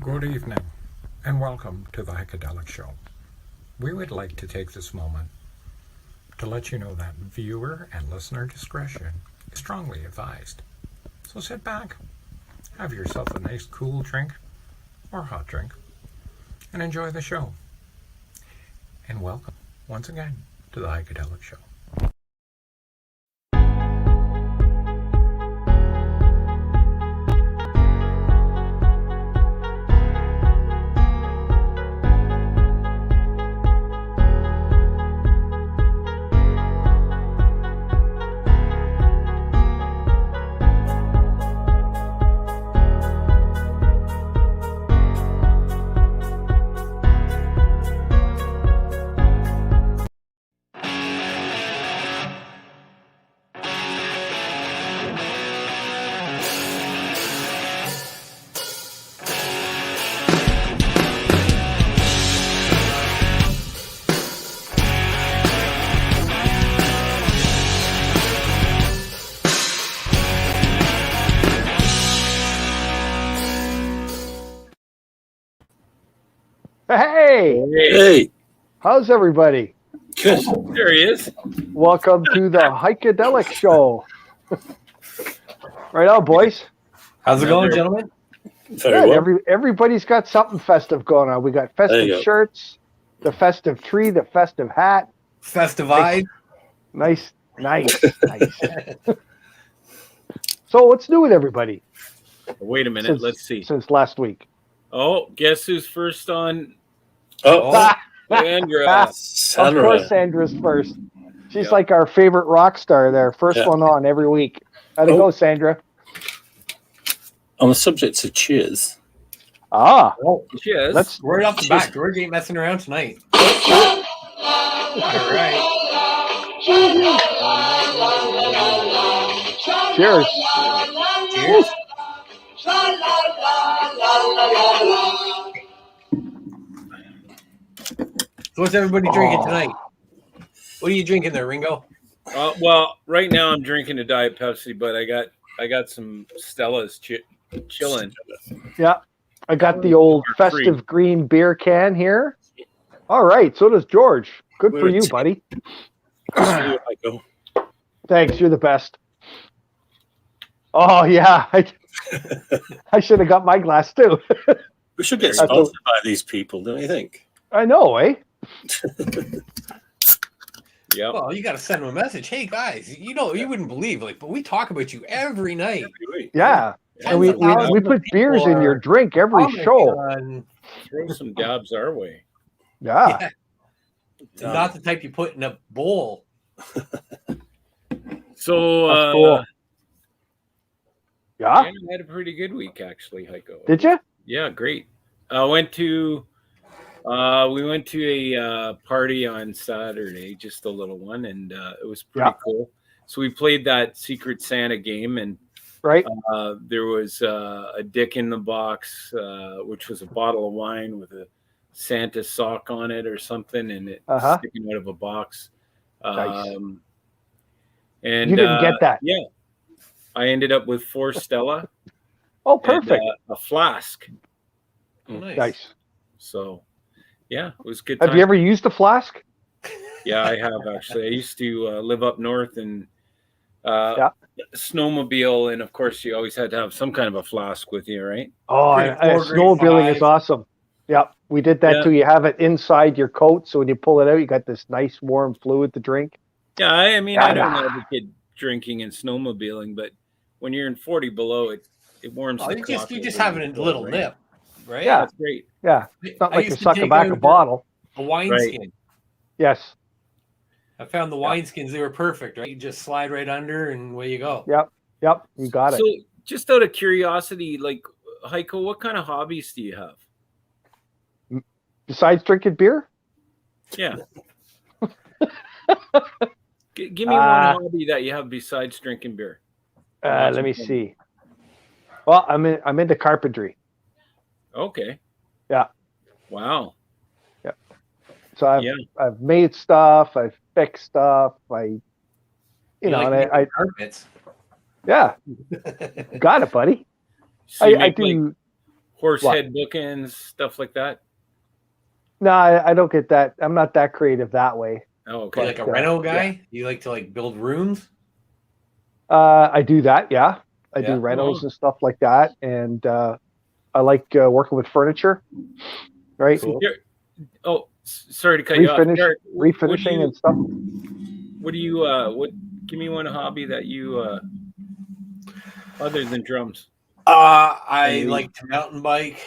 Good evening, and welcome to the Heikadelic Show. We would like to take this moment to let you know that viewer and listener discretion is strongly advised. So sit back, have yourself a nice cool drink or hot drink, and enjoy the show. And welcome once again to the Heikadelic Show. Hey, How's everybody? good. There he is. Welcome to the Heikadelic Show. Right on, boys. How's it going, gentlemen? Very Good. well. Everybody's got something festive going on. We got There you festive go. shirts, the festive tree, the festive hat. Festivide. Nice. So what's new with everybody Wait a minute, let's see. since last week? Oh, guess who's first on? Oh, Sandra. Of Sandra. course, Sandra's first. She's Yep. like our favorite rock star there. First Yeah. one on every week. How'd it Oh. go, Sandra? On the subject of cheers. Ah, Oh, Cheers. let's right off the bat, George ain't messing around tonight. All right. cheers. Cheers. So what's everybody drinking tonight? What are you drinking there, Ringo? Well, right now I'm drinking a Diet Pepsi, but I got some Stella's chilling. Yeah, I got the old Are free. festive green beer can here. All right, so does George. Good for you, buddy. I go. Thanks, you're the best. Oh yeah, I should have got my glass too. We should get That's a- sponsored by these people, don't you think? I know, eh? Yep. Well, you got to send them a message. Hey guys, you wouldn't believe, but we talk about you every night. Yeah, and we Thousands put of beers people in your are drink every commenting show. on- Throw some dabs our way. Yeah, Yeah. Not the type you put in a bowl. So that's cool. yeah, Yeah, I had a pretty good week actually, Heiko. did you? Yeah, great. We went to a party on Saturday, just a little one, and it was pretty cool. So we played that Secret Santa game, and Right. there was a Dick in the Box, which was a bottle of wine with a Santa sock on it or something, and it sticking out of a box. Nice. And You didn't get that. Yeah, I ended up with 4 Stella. Oh, perfect. And, a flask. Oh, Nice. So, yeah, it was good. Have you ever used a flask? Yeah, I have actually. I used to live up north and snowmobile, and of course, you always had to have some kind of a flask with you, right? Oh, snowmobiling is awesome. Yeah, we did that too. You have it inside your coat, so when you pull it out, you got this nice warm fluid to drink. Yeah, I mean, I don't advocate drinking and snowmobiling, but when you're in 40 below, it warms. Oh, the you coffee just when having a you little right? nip, right? Yeah. That's great. Yeah, it's not I like you're used to sucking take back a out bottle. A wineskin. Yes. I found the wineskins; they were perfect. Right, you just slide right under, and away you go. Yep, you got it. So, just out of curiosity, like Heiko, what kind of hobbies do you have? Besides drinking beer? Yeah. Give me one hobby that you have besides drinking beer. Let me see. Well, I'm into carpentry. Okay. Yeah. Wow. So I've made stuff, I've fixed stuff, I carpets. yeah. Got it, buddy. So you I make, do. horse What? head bookends, stuff like that? No, I don't get that. I'm not that creative that way. Oh, You okay. like a reno guy? You like to like build rooms? I do that. Yeah, I Yeah. do renos Oh. and stuff like that, and I like working with furniture. Right, Cool. Oh, sorry to cut you off. Derek, refinishing and stuff. What do you give me one hobby that you other than drums? I And like to mountain bike,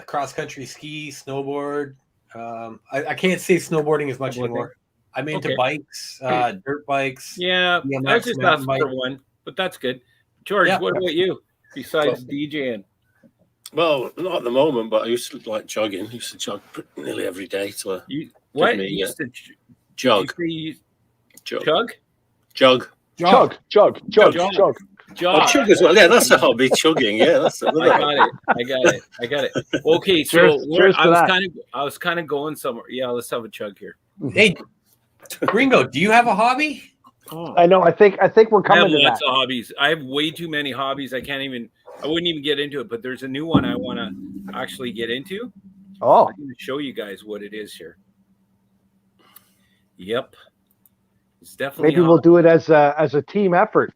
cross country ski, snowboard. I can't say snowboarding as much Snowboarding. anymore. I'm into Okay. bikes, dirt bikes. Yeah, I was BMX, just mountain asking bike. for one, but that's good. George, Yeah. what about you besides DJing? Well, not at the moment, but I used to like jogging. I used to jog nearly every day. So You what? me, You used to jog, chug? jog. Chug. Oh, chug as well. Yeah, that's a hobby. Chugging. Yeah, that's it. I got it. Okay, so Cheers to that. I was kind of going somewhere. Yeah, let's have a chug here. Hey, Gringo, do you have a hobby? Oh. I know. I think we're I have coming to lots that. of hobbies. I have way too many hobbies. I wouldn't even get into it. But there's a new one I want to actually get into. Oh, I'm going to show you guys what it is here. Yep, it's definitely. maybe we'll do it as a team effort.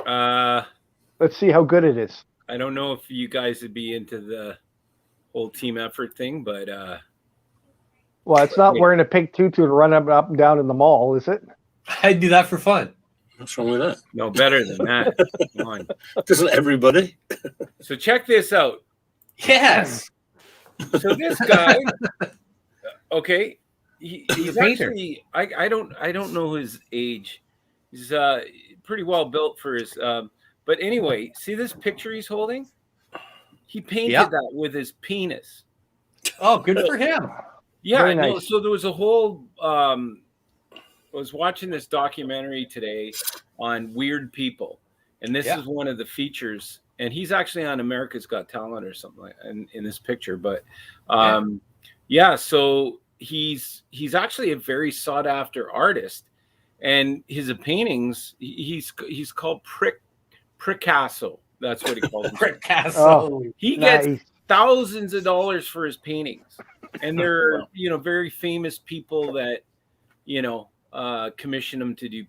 Let's see how good it is. I don't know if you guys would be into the whole team effort thing, but Well, it's not wearing a pink tutu to run up and down in the mall, is it? I do that for fun. What's wrong with that? no, better than that. Come on. Doesn't everybody? So check this out. Yes. So this guy, okay, he's a painter. actually I don't know his age. He's pretty well built for his. But anyway, see this picture he's holding? He painted that with his penis. Oh, good for him. Yeah, Very no, nice. so there was a whole. I was watching this documentary today on weird people, and this is one of the features. And he's actually on America's Got Talent or something like in this picture. But so he's actually a very sought after artist, and his paintings he's called Picasso. That's what he calls him. Picasso. He Nice. gets thousands of dollars for his paintings, and they're very famous people that commission him to do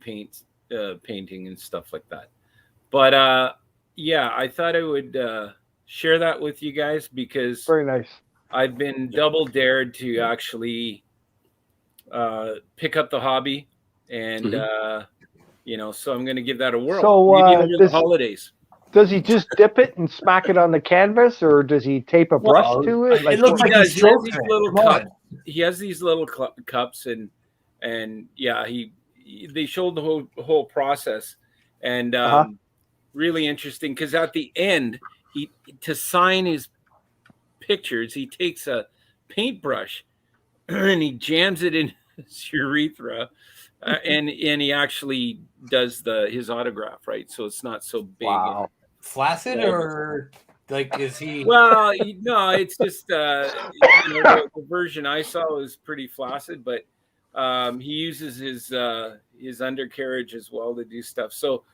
painting and stuff like that. But I thought I would share that with you guys because Very nice. I've been double dared to actually pick up the hobby, and so I'm going to give that a whirl. So, maybe over the holidays. Does he just dip it and smack it on the canvas, or does he tape a brush to it? it looks He like does. he's He has stroking these it. little Come on. cups. He has these little cups, and they showed the whole process, and really interesting because at the end, to sign his pictures, he takes a paintbrush and he jams it in his urethra, and he actually does his autograph, right? So it's not so big. Wow. Flaccid or like is he? Well, no, it's just the version I saw was pretty flaccid, but he uses his undercarriage as well to do stuff. So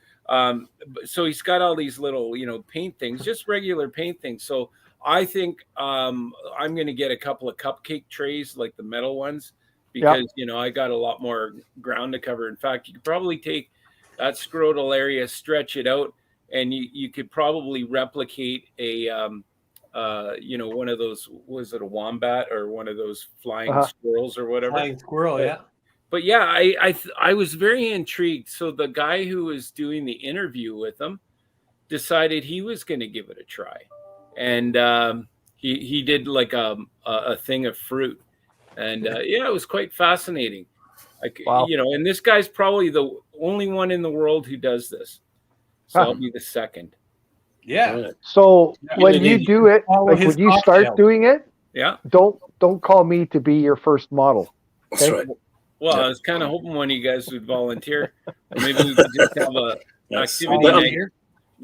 he's got all these little paint things, just regular paint things. So I think I'm going to get a couple of cupcake trays, like the metal ones, because I got a lot more ground to cover. In fact, you could probably take that scrotal area, stretch it out, and you could probably replicate a one of those, was it a wombat or one of those flying squirrels or whatever? Flying squirrel, yeah. But yeah, I was very intrigued. So the guy who was doing the interview with him decided he was going to give it a try, and he did like a thing of fruit, and it was quite fascinating. Wow. And this guy's probably the only one in the world who does this. So I'll be the second. Yeah. So when you you do it, follow like his when you start cocktail. doing it, Yeah. don't call me to be your first model. That's Okay? right. Well, I was kind of hoping one of you guys would volunteer, or maybe we could just have a Yes. activity I'm- night.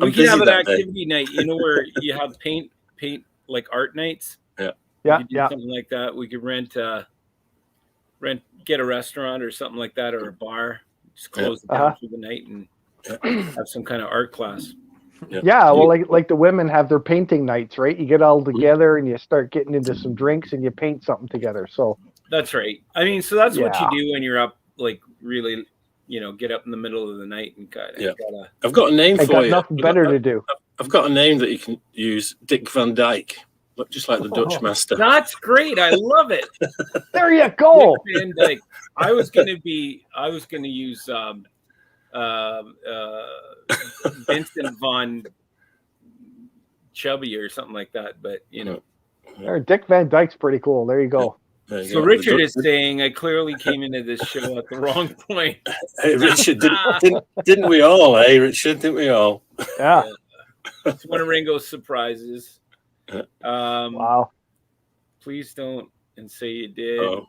I'm We could have busy an that day. activity night, where you have paint like art nights. Yeah, We could do yeah. something like that. We could get a restaurant or something like that, or a bar. Just close it down for the night and have some kind of art class. Yeah, well, like the women have their painting nights, right? You get all together and you start getting into some drinks and you paint something together. So That's right. I mean, so that's what you Yeah. do when you're up, like really, get up in the middle of the night and Yeah. gotta. I've got a name I for got you. nothing better to do. I've got a name that you can use, Dick Van Dyke, just like the Dutch master. That's great. I love it. There you go. And like, I was gonna use Vincent Von Chubby or something like that, but There, Dick Van Dyke's pretty cool. There you go. There you So go. Richard is saying I clearly came into this show at the wrong point. Hey, Richard, didn't we all? Hey, Richard, didn't we all? Yeah. It's one of Ringo's surprises. Wow. Please don't and say you did. Oh.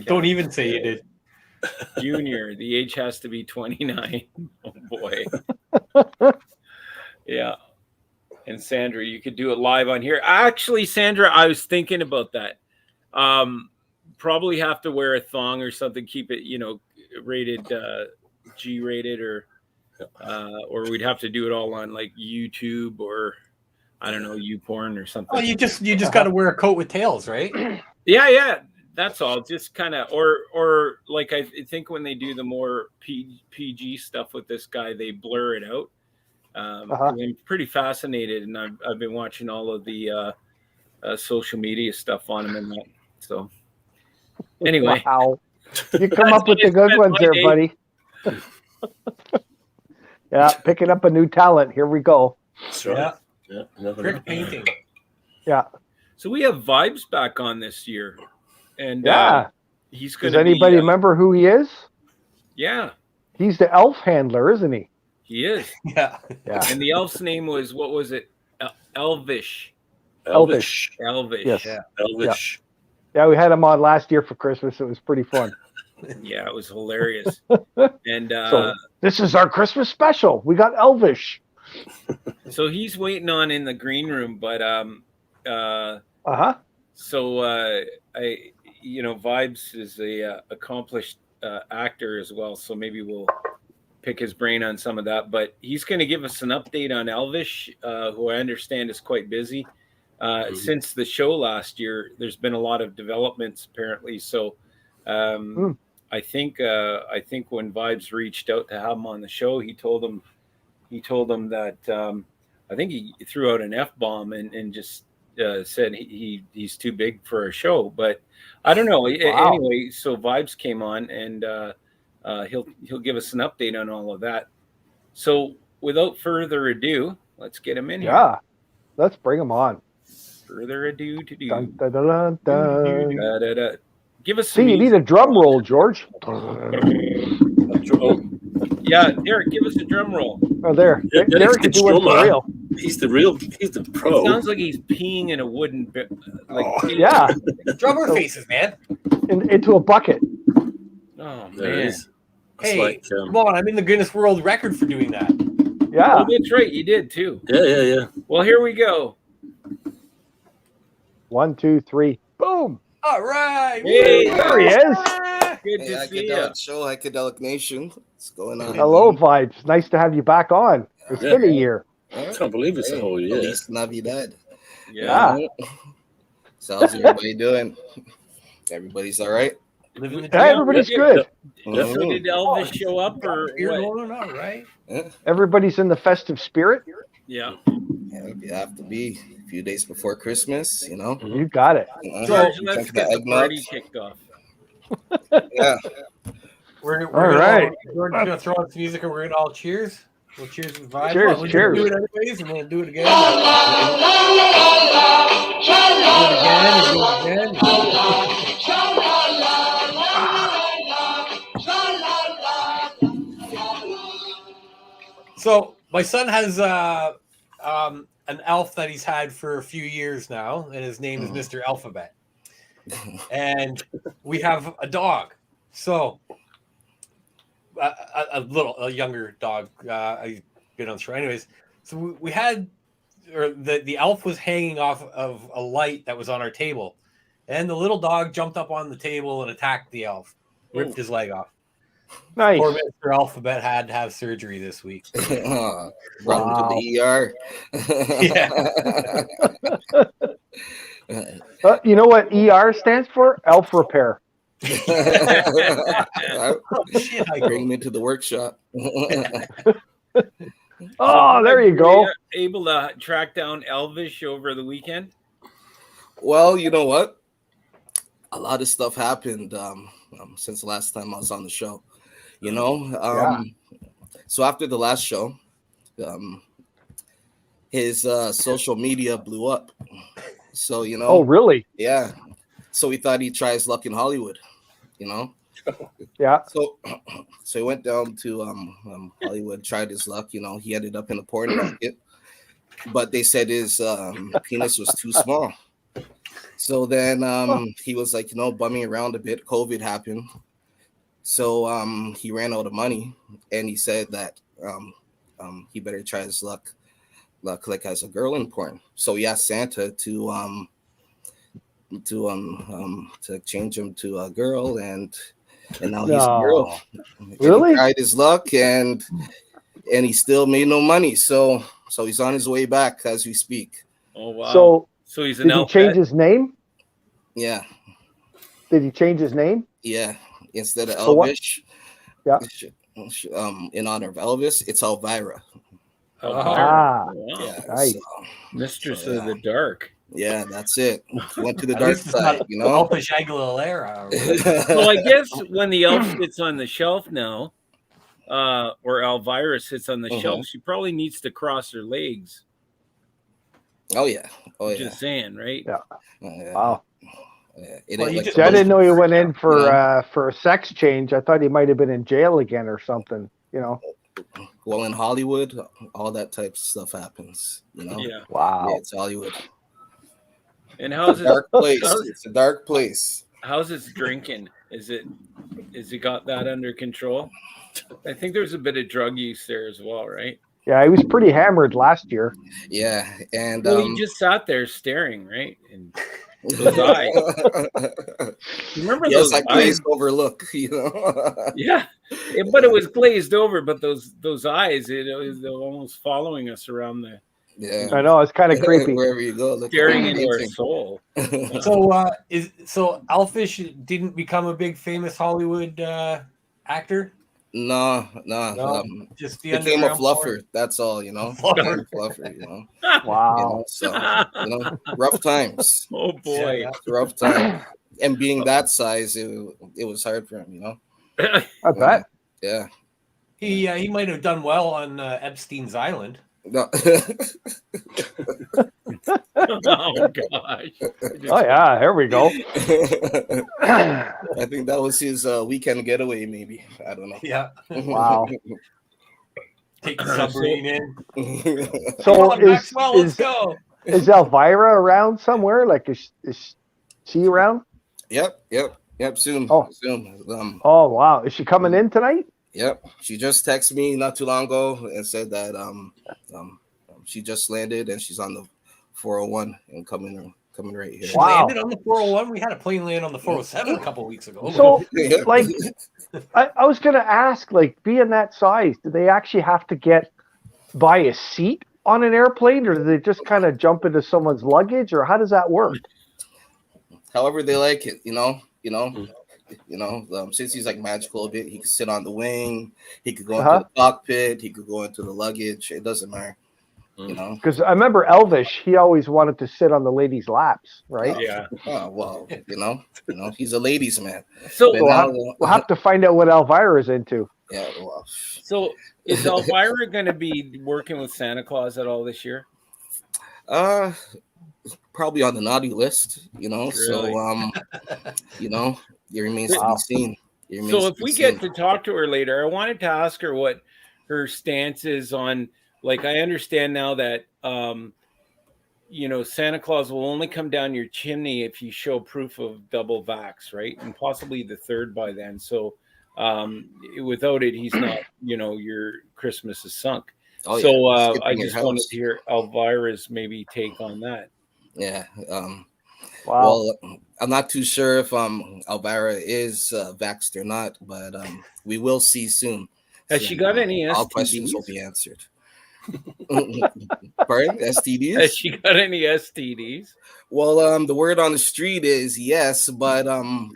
Don't even say you did. Junior, the age has to be 29. Oh boy. Yeah. And Sandra, you could do it live on here. Actually, Sandra, I was thinking about that. Probably have to wear a thong or something, keep it, rated G-rated or we'd have to do it all on like YouTube or I don't know, YouPorn or something. Oh, you just got to wear a coat with tails, right? Yeah. That's all. Just kind of, or like I think when they do the more PG stuff with this guy, they blur it out. I'm pretty fascinated, and I've been watching all of the social media stuff on him and that. So anyway, Wow. You come up with the good ones there, buddy. Yeah, picking up a new talent. Here we go. That's right. Yeah. Brick painting. Yeah. so we have Vibes back on this year, and he's going Does to. anybody remember who he is? Yeah, He's the elf handler, isn't he? he is. Yeah. And the elf's name was, what was it? Elvish. Elvish. Elvish. Yes. Elvish. Yeah, we had him on last year for Christmas. It was pretty fun. Yeah, it was hilarious. And So this is our Christmas special. We got Elvish. so he's waiting on in the green room, but so Vibes is a accomplished actor as well, so maybe we'll pick his brain on some of that. But he's going to give us an update on Elvish, who I understand is quite busy. Since the show last year, there's been a lot of developments apparently. So I think when Vibes reached out to have him on the show, he told him that I think he threw out an F-bomb and just said he's too big for a show. But I don't know. Wow. Anyway, so Vibes came on and he'll give us an update on all of that. So without further ado, let's get him in here. Yeah. Let's bring him on. Further ado to do. Dun, dun, dun, dun, dun. Give us some See, you need music. a drum roll, George. Yeah, Derek, give us a drum roll. Oh, there. Yeah, Derek can do one for real. He's the pro. Sounds like he's peeing in a wooden Yeah. Drummer faces, man. Into a bucket. Oh There it man. is. Hey, Like, come on. I'm in the Guinness World Record for doing that. Yeah. Oh, that's right, you did too. yeah. Well, here we go. 1, 2, 3. Boom. All right. Hey, There he is. good Hey, to see you. Heikadelic Show, Heikadelic Nation. What's going on? Hello, Vibes. Nice to have you back on. It's been a year. I can't believe it's a whole year. Feliz Navidad. Yeah. So how's everybody doing? Everybody's all right? Living the Yeah, dream. everybody's good. So did Elvis show up or You're what? going on, right? Everybody's in the festive spirit. Yeah. Yeah, you have to be a few days before Christmas, you know. You got it. George, You let's drink get the eggnog. party kicked off. Yeah. We're All gonna right. George's gonna throw on some music and we're gonna all cheers. We'll cheers with Vibes. Cheers, We'll cheers. do it anyways, and we'll do it again. Do it again. So my son has an elf that he's had for a few years now, and his name is Mr. Alphabet. And we have a dog. So a younger dog. I've been on the show, anyways. So we had, or the elf was hanging off of a light that was on our table, and the little dog jumped up on the table and attacked the elf, ripped his leg off. Nice. Poor Mr. Alphabet had to have surgery this week. Brought him Wow. to the ER. Yeah. You know what ER stands for? Elf repair. Shit, Bring him into the workshop. Oh, there you Were go. able to track down Elvish over the weekend? Well, you know what? A lot of stuff happened since the last time I was on the show. You know, so after the last show, his social media blew up. So, you know, Oh, really? yeah. So he thought he'd try his luck in Hollywood, you know? Yeah. So he went down to Hollywood, tried his luck. You know, he ended up in the porn market, but they said his penis was too small. So then he was like, you know, bumming around a bit. COVID happened. So he ran out of money, and he said that he better try his luck like as a girl in porn. So he asked Santa to change him to a girl, and now he's a girl. Really? He tried his luck, and he still made no money. So he's on his way back as we speak. Oh wow! So he's an did he elf. change his name? Yeah. Did he change his name? Yeah. Instead of So what? Elvish, Yeah. In honor of Elvis, it's Elvira. Ah, Yeah. nice. Mistress So, yeah. of the Dark. Yeah, that's it. He went to the At dark least it's side, not you know. Elfish Aguilera. So I guess when the elf sits on the shelf now, or Elvira sits on the shelf, she probably needs to cross her legs. Oh yeah. Oh yeah. Just saying, right? Yeah. Yeah. Wow. Yeah. It Well, ain't you like just- See, I didn't know he went in for You know? for a sex change. I thought he might have been in jail again or something. You know. well, in Hollywood, all that type of stuff happens. You know. Yeah. Wow. Yeah, it's Hollywood. And how's It's a it? dark place. It's a dark place. How's his drinking? Is he got that under control? I think there's a bit of drug use there as well, right? Yeah, he was pretty hammered last year. Yeah, and Well, he just sat there staring, right? And those eyes. Remember yes, those that eyes? glazed over look, you know. Yeah, but it was glazed over. But those eyes, it was almost following us around the Yeah, I know, it's kind of creepy. wherever you go, look staring into our soul. So Elfish didn't become a big famous Hollywood actor. No, Just the became a underground fluffer. porn? That's all, you know. Fluffer. Fluffer, you know. Wow. You know, so you know, rough times. Oh boy! Yeah. Rough time. And being that size, it was hard for him, you know. I bet. Yeah. He might have done well on Epstein's Island. No. Oh gosh! Oh yeah, here we go. I think that was his weekend getaway, maybe. I don't know. Yeah, Wow. take the submarine in. Come So on, Maxwell, let's go. is Elvira around somewhere? Like is she around? Yep. Soon. Oh. Soon. Oh wow, is she coming in tonight? Yep. She just texted me not too long ago and said that she just landed and she's on the 401 and coming right here. She Wow. landed on the 401. We had a plane land on the 407 a couple weeks ago. So Yeah. like I was gonna ask, like, being that size, do they actually have to buy a seat on an airplane, or do they just kind of jump into someone's luggage, or how does that work? However they like it, you know. Since he's like magical a bit, he could sit on the wing, he could go into the cockpit, he could go into the luggage. It doesn't matter, you know. Because I remember Elvish, he always wanted to sit on the ladies' laps, right? Yeah. Oh well, you know, he's a ladies' man. So But We'll have to find out what Elvira's into. yeah, well, So is Elvira going to be working with Santa Claus at all this year? probably on the naughty list, you know. Really? So you know, it remains to be seen. So if we get to talk to her later, I wanted to ask her what her stance is on, like, I understand now that Santa Claus will only come down your chimney if you show proof of double vax, right? And possibly the third by then. So without it, he's not, your Christmas is sunk. Oh, so yeah. I just wanted to hear Elvira's maybe take on that. Yeah. Wow. Well, I'm not too sure if Elvira is vaxxed or not, but we will see soon. Has she got any All questions will STDs? be answered. Pardon? Has STDs? she got any STDs? Well, the word on the street is yes, but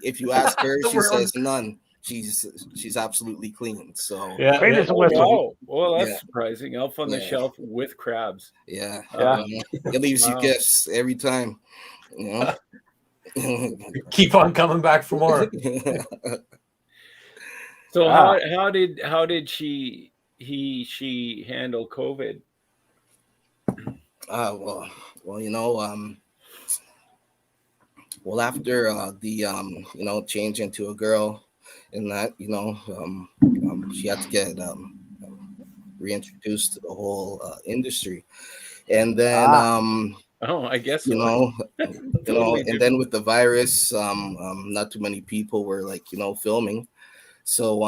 if you ask her, The she word on- says none. She's absolutely clean. So Yeah, Clean yeah. as a Oh, whistle. wow. Well, that's Yeah. surprising. Elf on the Yeah. Shelf with crabs. yeah, Yeah. it leaves you Wow. gifts every time. You know. Keep on coming back for more. So Ah. how did she handle COVID? Well, well, after the change into a girl, and that she had to get reintroduced to the whole industry, and then Oh, I guess you so. know Totally and then with the virus, not too many people were filming, so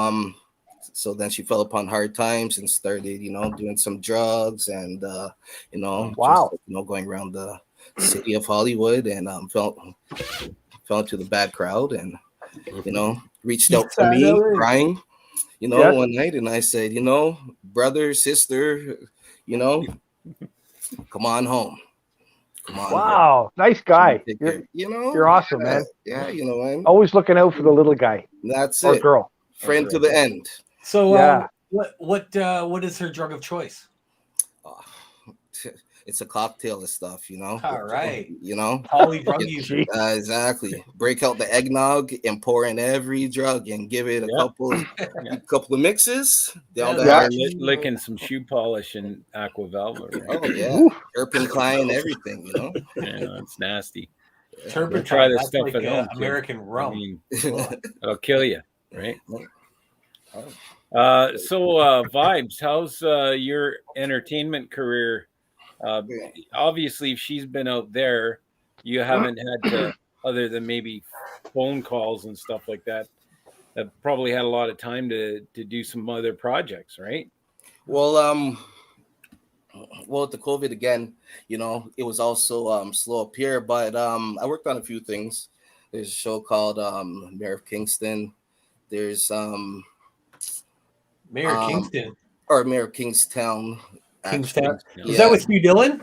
so then she fell upon hard times and started doing some drugs and Wow. just going around the city of Hollywood, and fell into the bad crowd, and reached out to me crying Yes. one night, and I said, brother, sister, come on home. Come on home. Wow. Nice guy. Take You're, care. you're awesome, yeah, man. Yeah, man. Always looking out for the little guy That's or it. girl. Friend to the end. So, Yeah. what is her drug of choice? Oh, it's a cocktail of stuff, All right. Poly drug user. Exactly. Break out the eggnog and pour in every drug and give it a couple of mixes. Down the hatch. Licking some shoe polish and Aquavelva. Right? Oh yeah, turpentine, everything. Yeah, that's nasty. Turpentine. Try this That's stuff like at home. Kid. American rum. I mean, it'll kill you, right? Oh. So Vibes, how's your entertainment career? Obviously, if she's been out there, you haven't had to, other than maybe phone calls and stuff like that, have probably had a lot of time to do some other projects, right? Well, with the COVID again, it was also slow up here, but I worked on a few things. There's a show called Mayor of Kingston. There's Mayor of Kingston. Or Mayor of Kingstown. Kingstown. Yeah. Is that with Hugh Dillon?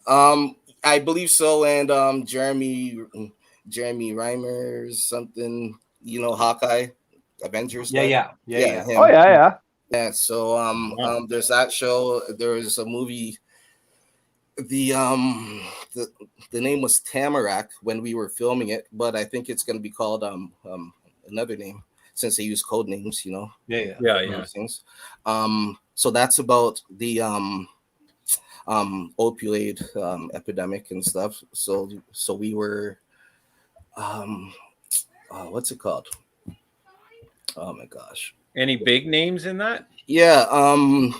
I believe so, and Jeremy Reimer, something, Hawkeye, Avengers. Yeah. Him. Oh yeah. Yeah, so there's that show. There was a movie. The name was Tamarack when we were filming it, but I think it's going to be called another name since they use code names, Yeah. Things. So that's about the opioid epidemic and stuff. So we were what's it called? Oh my gosh. Any big names in that? Yeah, Ferris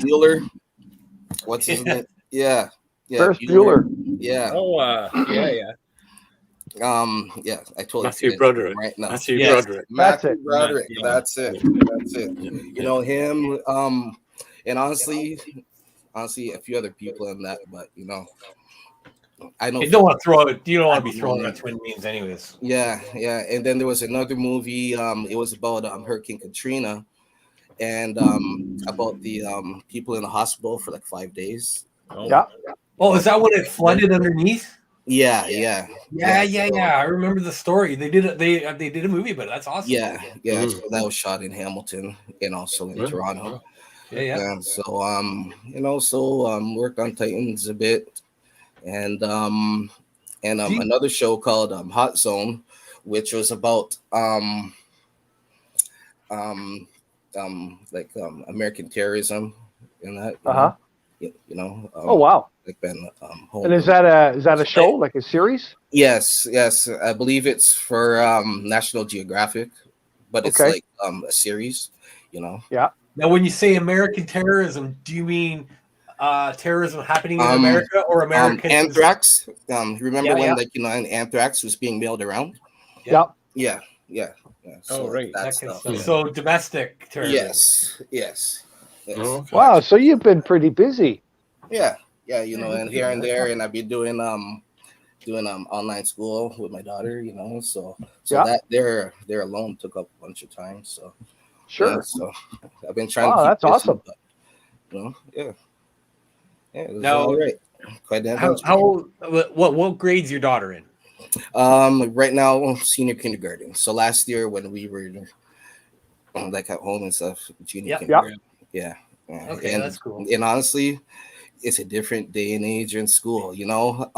Bueller. What's his name? Yeah. Ferris Bueller. Yeah. Oh, yeah. Yeah, I totally Matthew Broderick. right now. Matthew Yes. Broderick. Matthew Broderick. Yeah. That's it. Him. And honestly, a few other people in that, but I know You don't want to be throwing out twin names, anyways. Yeah. And then there was another movie. It was about Hurricane Katrina, and about the people in the hospital for like 5 days. Oh. Yeah. Oh, is that when it flooded underneath? Yeah. I remember the story. They did a movie, but that's awesome. Yeah. So that was shot in Hamilton and also in Toronto. Yeah. And so worked on Titans a bit, and another show called Hot Zone, which was about American terrorism and that. Oh wow. Like been home. And is that a show, like a series? Yes. I believe it's for National Geographic, but it's like a series. Yeah. Now, when you say American terrorism, do you mean terrorism happening in America or American anthrax? Remember when an anthrax was being mailed around? Yeah. Yeah. So right. that stuff. So domestic terrorism. Yes. Oh, okay. Wow. So you've been pretty busy. Yeah, and here and there, and I've been doing doing online school with my daughter, you know, so Yeah. that their alone took up a bunch of time. So Sure. yeah, so I've been trying Wow, to keep that's busy, awesome. but, you know, yeah, it was Now, all right. Quite an how adventure. what grade's your daughter in? Right now, senior kindergarten. So last year when we were like at home and stuff, junior Yep. kindergarten. Yeah. Yeah. Okay, and that's cool. and honestly, it's a different day and age in school, you know.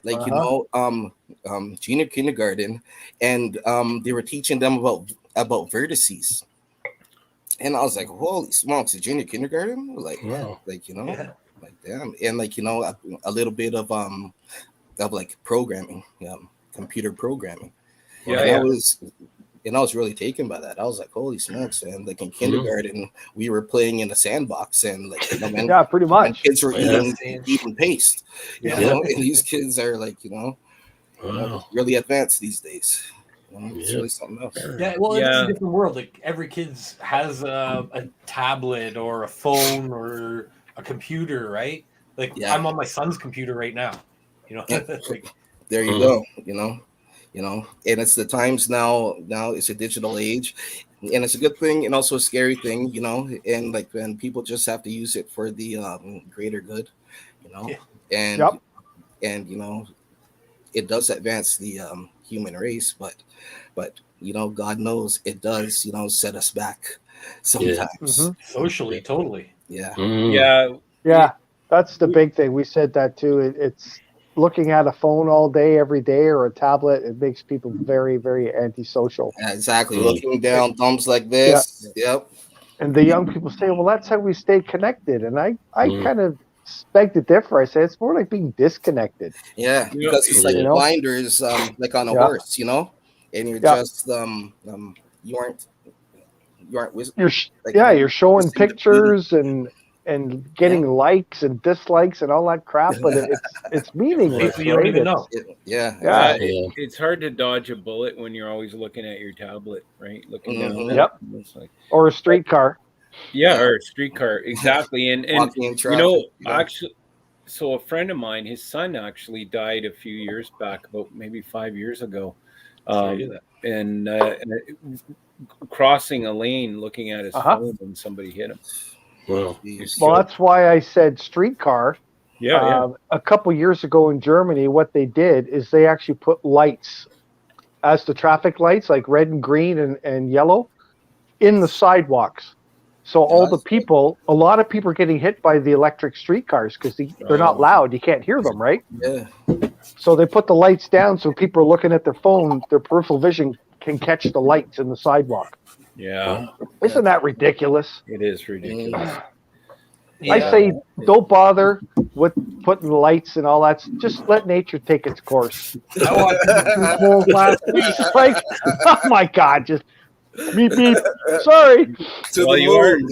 Like you Uh-huh. know, junior kindergarten, and they were teaching them about vertices, and I was like, holy smokes, a junior kindergarten, Wow. like you know, Yeah. like damn, and like you know, a little bit of like programming, computer programming, Yeah, and yeah. I was really taken by that. I was like, holy smokes. And like in Mm-hmm. kindergarten, we were playing in a sandbox, and like, you know, man, Yeah, pretty and much. kids were Yeah. eating paste, you Yeah. know, and these kids are like, you know, Wow. really advanced these days. You know, it's Yeah. really something else. Yeah, well, it's Yeah. a different world. Like every kid has a tablet or a phone or a computer, right? Like Yeah. I'm on my son's computer right now. You know, Yeah. like There you Mhm. go. You know, and it's the times now. Now it's a digital age, and it's a good thing and also a scary thing. You know, and like when people just have to use it for the greater good. You know, Yeah. and Yep. and you know, it does advance the human race, but you know, God knows it does. You know, set us back sometimes. Mhm. socially, totally. Yeah. Mm. Yeah. Yeah, that's the big thing. We said that too. It's looking at a phone all day, every day, or a tablet. It makes people very, very antisocial. Yeah, exactly. Mm. Looking down, thumbs like this. Yep. And the young people say, "Well, that's how we stay connected." And I Mm. kind of beg to differ. I say it's more like being disconnected. Yeah, You know, because it's like You know? blinders, like on a Yeah. horse, you know, and you're Yeah. just you aren't like You're showing listening to beauty. pictures and getting likes and dislikes and all that crap, but it's meaningless, People you don't right? even know. Yeah, Yeah. exactly. It's hard to dodge a bullet when you're always looking at your tablet, right? Looking down. Mhm. Yep. It's like, Or a streetcar. yeah, or a streetcar, exactly. And Walking in you traffic. know, You know? actually, so a friend of mine, his son actually died a few years back, about maybe 5 years ago, Sorry to hear that. and crossing a lane, looking at his phone, and somebody hit him. Wow. Jeez. Well, that's why I said streetcar. Yeah, A couple years ago in Germany, what they did is they actually put lights as the traffic lights, like red and green and yellow, in the sidewalks. So all the people, a lot of people are getting hit by the electric streetcars because they're not loud. You can't hear them, right? Yeah. So they put the lights down so people are looking at their phone, their peripheral vision can catch the lights in the sidewalk. yeah. Isn't that ridiculous? It is ridiculous. Yeah. I say don't bother with putting lights and all that. Just let nature take its course. I watched Bulls last week. Like, oh my God, just beep beep. Sorry. To Well, the you are moon.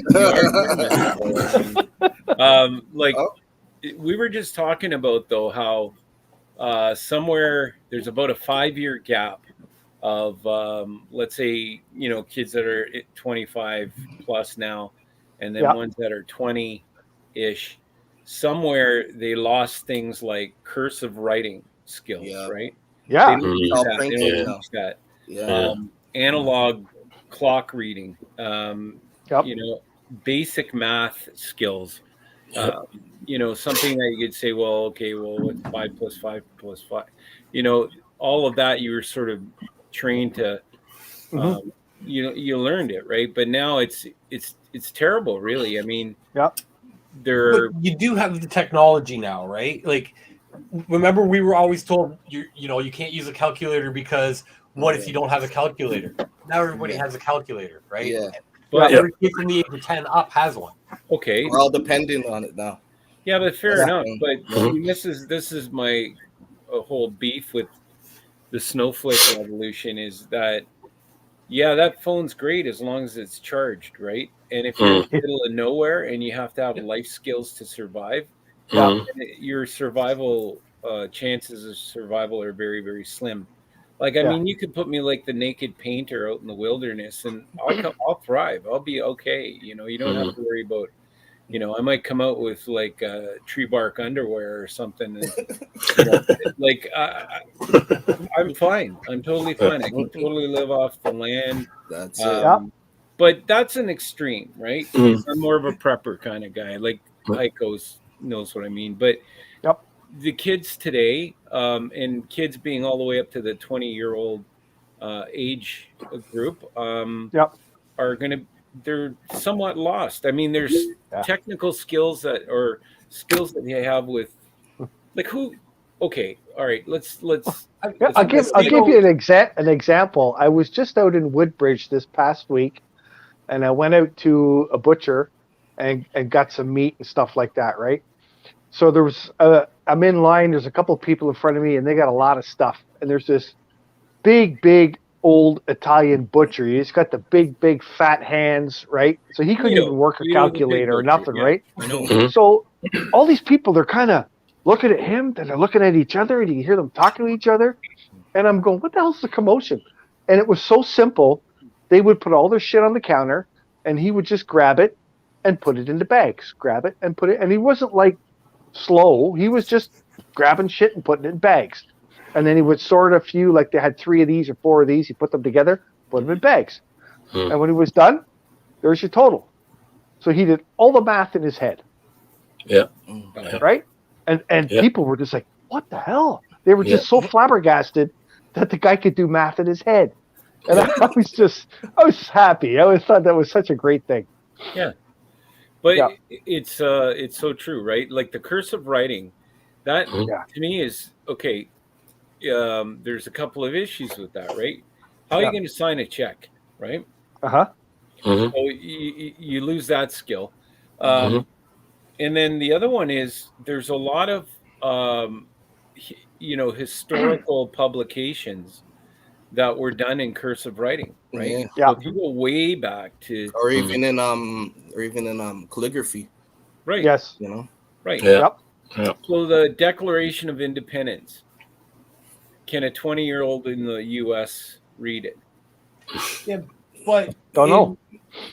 human. Like Oh. we were just talking about though how somewhere there's about a 5-year gap of let's say kids that are 25 plus now, and then ones that are 20-ish. Somewhere they lost things like cursive writing skills, right? Yeah. They don't teach All that. They printing don't now. teach that. Yeah. Analog clock reading, Yep. basic math skills. Something that you could say, well, okay, well, what's 5 plus 5 plus 5? All of that you were sort of trained to, you learned it, right? But now it's terrible, really. I mean, Yep. they're But you do have the technology now, right? Like, remember we were always told you can't use a calculator because what if you don't have a calculator? Now everybody has a calculator, right? Yeah. But every kid from the age of 10 up has one. okay, We're all dependent on it now. yeah, but fair enough. Mhm. But I mean, this is my whole beef with the snowflake revolution is that that phone's great as long as it's charged, right? And if you're in the middle of nowhere and you have to have life skills to survive, your survival chances of survival are very, very slim. Like, I mean, you could put me like the naked painter out in the wilderness and I'll thrive. I'll be okay. You don't have to worry about You know, I might come out with like tree bark underwear or something. And, you know, like I'm fine. I'm totally fine. I can totally live off the land. That's it. But that's an extreme, right? Mm. I'm more of a prepper kind of guy. Like Heiko's knows what I mean. But Yep. the kids today, and kids being all the way up to the 20-year-old age group, Yep. are going to, they're somewhat lost. I mean, there's technical skills that they have with, like, who. Okay, all right. Let's. I'll give you an example. I was just out in Woodbridge this past week, and I went out to a butcher and got some meat and stuff like that. Right. So there was I'm in line. There's a couple of people in front of me, and they got a lot of stuff. And there's this big old Italian butcher. He's got the big fat hands, right? So he couldn't even work a calculator or nothing, right? I know. So all these people, they're kind of looking at him, then they're looking at each other, and you hear them talking to each other. And I'm going, what the hell's the commotion? And it was so simple. They would put all their shit on the counter, and he would just grab it and put it into bags. Grab it and put it. And he wasn't like slow. He was just grabbing shit and putting it in bags. And then he would sort a few, like they had 3 of these or 4 of these. He put them together, put them in bags. And when he was done, there's your total. So he did all the math in his head. Yeah. Right? And people were just like, what the hell? They were just so flabbergasted that the guy could do math in his head. And I was happy. I always thought that was such a great thing. Yeah. But it's so true, right? Like the cursive writing, that to me is okay. There's a couple of issues with that, right? How are you going to sign a check, right? So you lose that skill. And then the other one is there's a lot of historical publications that were done in cursive writing, right? Yeah. So if you go way back to, or even in calligraphy, right? Yes. You know, right. Yeah. So the Declaration of Independence. Can a 20-year-old in the U.S. read it? Yeah, but don't know.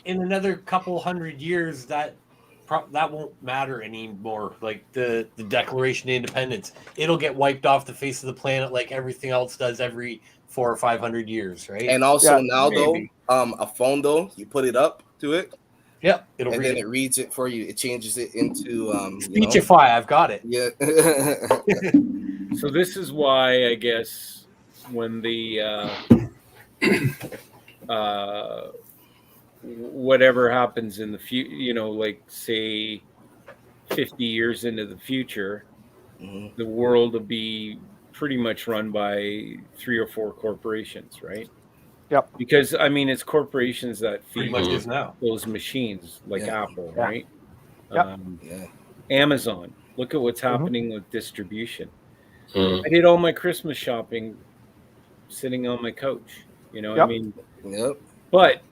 In another couple hundred years, that won't matter anymore. Like the Declaration of Independence, it'll get wiped off the face of the planet like everything else does every 400 or 500 years, right? and also now maybe. though, a phone though, you put it up to it, it'll and read then it. it reads it for you. It changes it into Speechify. I've got it. Yeah. So this is why I guess when the whatever happens in the future, like say 50 years into the future, the world will be pretty much run by 3 or 4 corporations, right? Yep. Because I mean, it's corporations that Pretty feed much is now. those machines, like Apple, right? Yep. Amazon. Look at what's happening with distribution. I did all my Christmas shopping sitting on my couch. I mean, but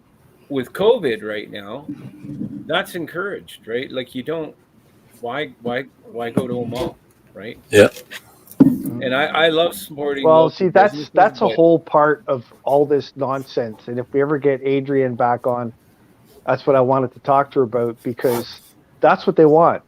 with COVID right now, that's encouraged, right? Like you don't, why go to a mall, right? Yeah. And I love supporting. Well, see, that's businesses, a whole part of all this nonsense. And if we ever get Adrian back on, that's what I wanted to talk to her about, because that's what they want.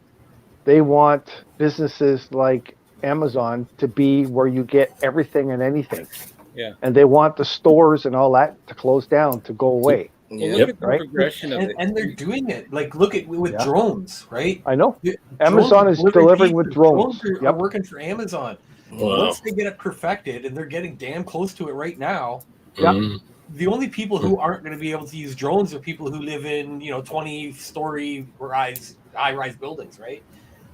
They want businesses like Amazon to be where you get everything and anything. Yeah. And they want the stores and all that to close down, to go away. Well, look at the progression of it. And they're doing it. Like, look at with drones, right? I know. Amazon is delivering with drones. Are working for Amazon. Wow. Once they get it perfected, and they're getting damn close to it right now. The only people who aren't going to be able to use drones are people who live in 20-story high-rise buildings, right?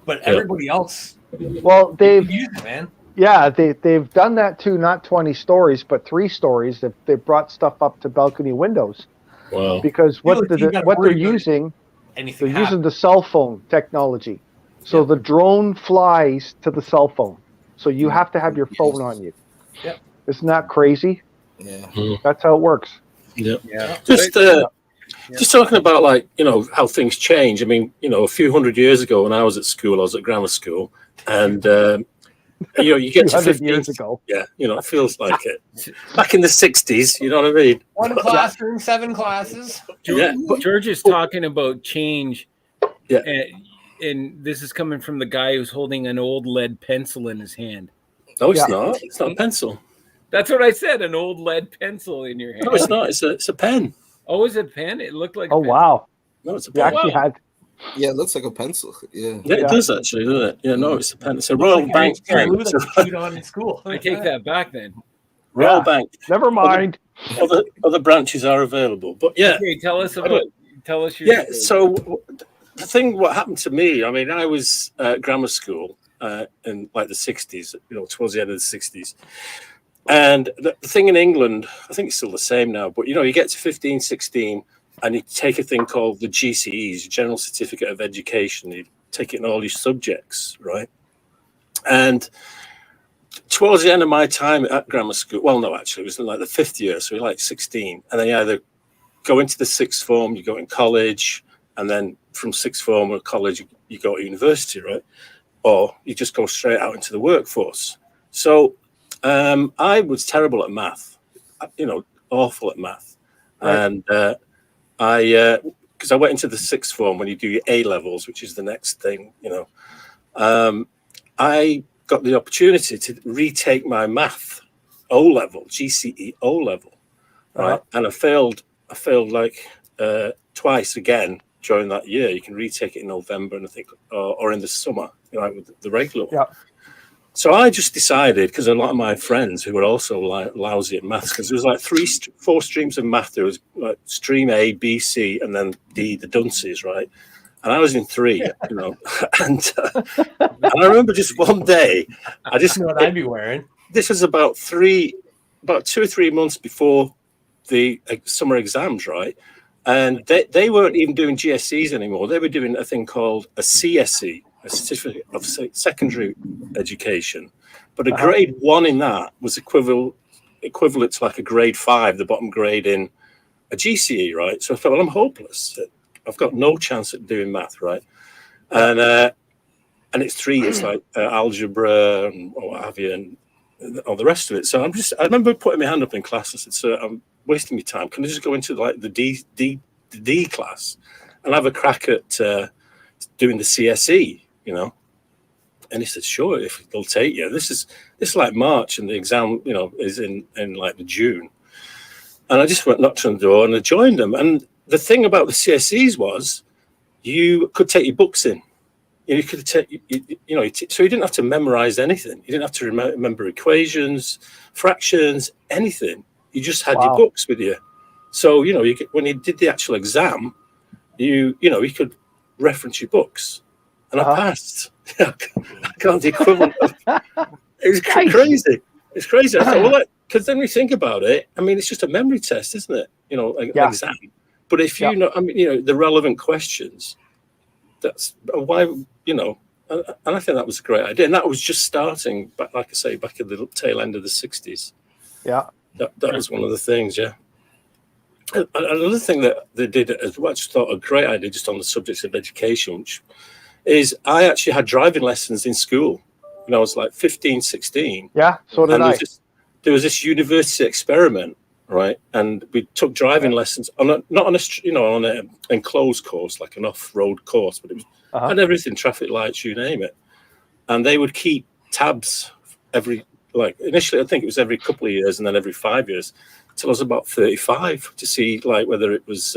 But everybody else, well, they've use it, man. Yeah, they've done that too. Not 20 stories, but 3 stories. They've brought stuff up to balcony windows. Wow. Because what they're using, they're using the cell phone technology. So the drone flies to the cell phone. So you have to have your phone on you. Yep. Isn't that crazy? Yeah. That's how it works. Yeah. Just talking about how things change. I mean, a few hundred years ago when I was at school, I was at grammar school, and you get to 15 years ago. Yeah, it feels like it. Back in the 60s, you know what I mean? 1 classroom, 7 classes. George is talking about change Yeah. And this is coming from the guy who's holding an old lead pencil in his hand. No, it's Yeah. not. It's not a pencil. That's what I said. An old lead pencil in your hand. No, it's not. It's a pen. Oh, is it a pen? It looked like. Oh a pencil. wow! No, it's a You pen. actually Wow. had. Yeah, it looks like a pencil. Yeah. Yeah, it Yeah. does actually, doesn't it? Yeah, no, it's a pen. It's a Looks Royal like Bank Harry pen. Glue It's that a we chewed on in school. I take that back then. Royal Yeah. Bank. Never mind. Other branches are available, but yeah. Okay, tell us your. Yeah. story. So what happened to me? I mean, I was at grammar school in like the '60s. Towards the end of the '60s. And the thing in England, I think it's still the same now, but you get to 15, 16, and you take a thing called the GCEs, General Certificate of Education. You take it in all your subjects, right? And towards the end of my time at grammar school, well, no, actually, it was in like the 5th year, so you're like 16, and then you either go into the 6th form, you go in college, and then from 6th form or college, you go to university, right? Or you just go straight out into the workforce. So I was terrible at math, awful at math. Right. And because I went into the 6th form when you do your A levels, which is the next thing, I got the opportunity to retake my math O level, GCE O level, right? Uh-huh. And I failed like twice again during that year. You can retake it in November and I think, or in the summer, with the regular one. Yeah. So I just decided, because a lot of my friends who were also lousy at maths, because there was like 4 streams of math. There was like stream A, B, C, and then D, the dunces, right? And I was in 3, and I remember just one day, I just You know what I'd be wearing. This was about 2 or 3 months before the summer exams, right? And they weren't even doing GSEs anymore. They were doing a thing called a CSE, a Certificate of Secondary Education. But a grade 1 in that was equivalent to like a grade 5, the bottom grade in a GCE, right? So I thought, well, I'm hopeless. I've got no chance at doing math, right? And it's 3 years like algebra and what have you, and all the rest of it. So I remember putting my hand up in class and said, "Sir, I'm wasting my time. Can I just go into like the D class and have a crack at doing the CSE?" And he said, "Sure, if they'll take you." This is like March, and the exam, is in like the June. And I just knocked on the door and I joined them. And the thing about the CSEs was, you could take your books in. You could take, so you didn't have to memorize anything. You didn't have to remember equations, fractions, anything. You just had your books with you. So, when you did the actual exam, you could reference your books. And I passed. I got the equivalent of, it was crazy. It's crazy. I thought, well, because then we think about it, I mean, it's just a memory test, isn't it? Exam. But if you know, the relevant questions, that's why, and I think that was a great idea. And that was just starting, back, like I say, back at the tail end of the 60s. Yeah. That was one of the things, yeah. Another thing that they did, as well, I just thought a great idea just on the subject of education, which is I actually had driving lessons in school when I was like 15, 16. Yeah, so did I. There was this university experiment, right? And we took driving lessons not on an enclosed course, like an off-road course, but it was had everything, traffic lights, you name it. And they would keep tabs initially, I think it was every couple of years and then every 5 years, till I was about 35, to see like whether it was,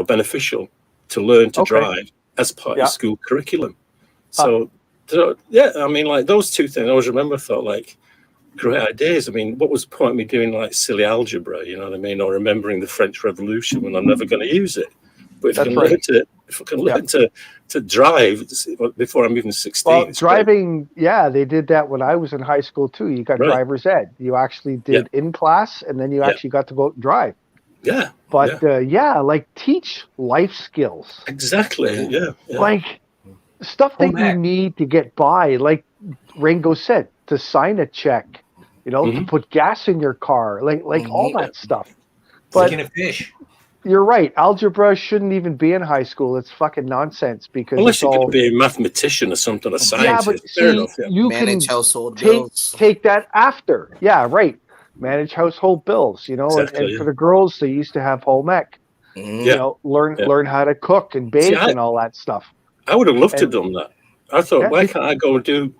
beneficial to learn to drive as part of your school curriculum. So, yeah, I mean, like those two things, I always remember, I thought like, great ideas. I mean, what was the point of me doing like silly algebra, you know what I mean, or remembering the French Revolution when I'm never going to use it? But if I can learn to drive before I'm even 16. Well, driving, they did that when I was in high school too. You got driver's ed. You actually did in class, and then you actually got to go out and drive. Yeah. But like teach life skills. Exactly. Yeah. Like stuff that you need to get by, like Ringo said, to sign a check. To put gas in your car, like all that stuff. But Skin a fish. You're right. Algebra shouldn't even be in high school. It's fucking nonsense because unless you're going to be a mathematician or something, a scientist. Yeah, but you manage can household bills. Take that after. Yeah, right. Manage household bills. Exactly, and for the girls, they used to have home ec. You know, learn how to cook and bake and all that stuff. I would have loved to have done that. I thought, Yeah, why can't I go and do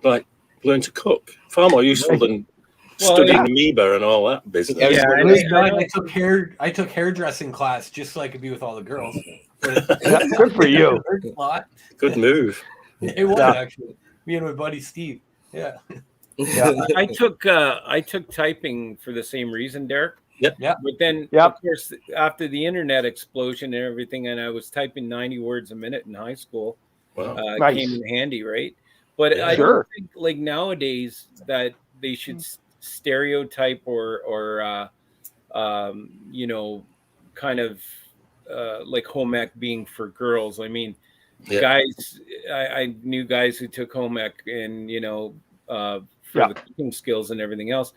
learn to cook? Far more useful than studying amoeba and all that business. I took hairdressing class just so I could be with all the girls. Good for you. Good move. It was actually me and my buddy Steve. Yeah. I took typing for the same reason, Derek. Yep. But then, of course, after the internet explosion and everything, and I was typing 90 words a minute in high school, it came in handy, right? But I don't think, like nowadays, that they should stereotype or you know, kind of like home ec being for girls. I mean, guys, I knew guys who took home ec and, you know, for the cooking skills and everything else,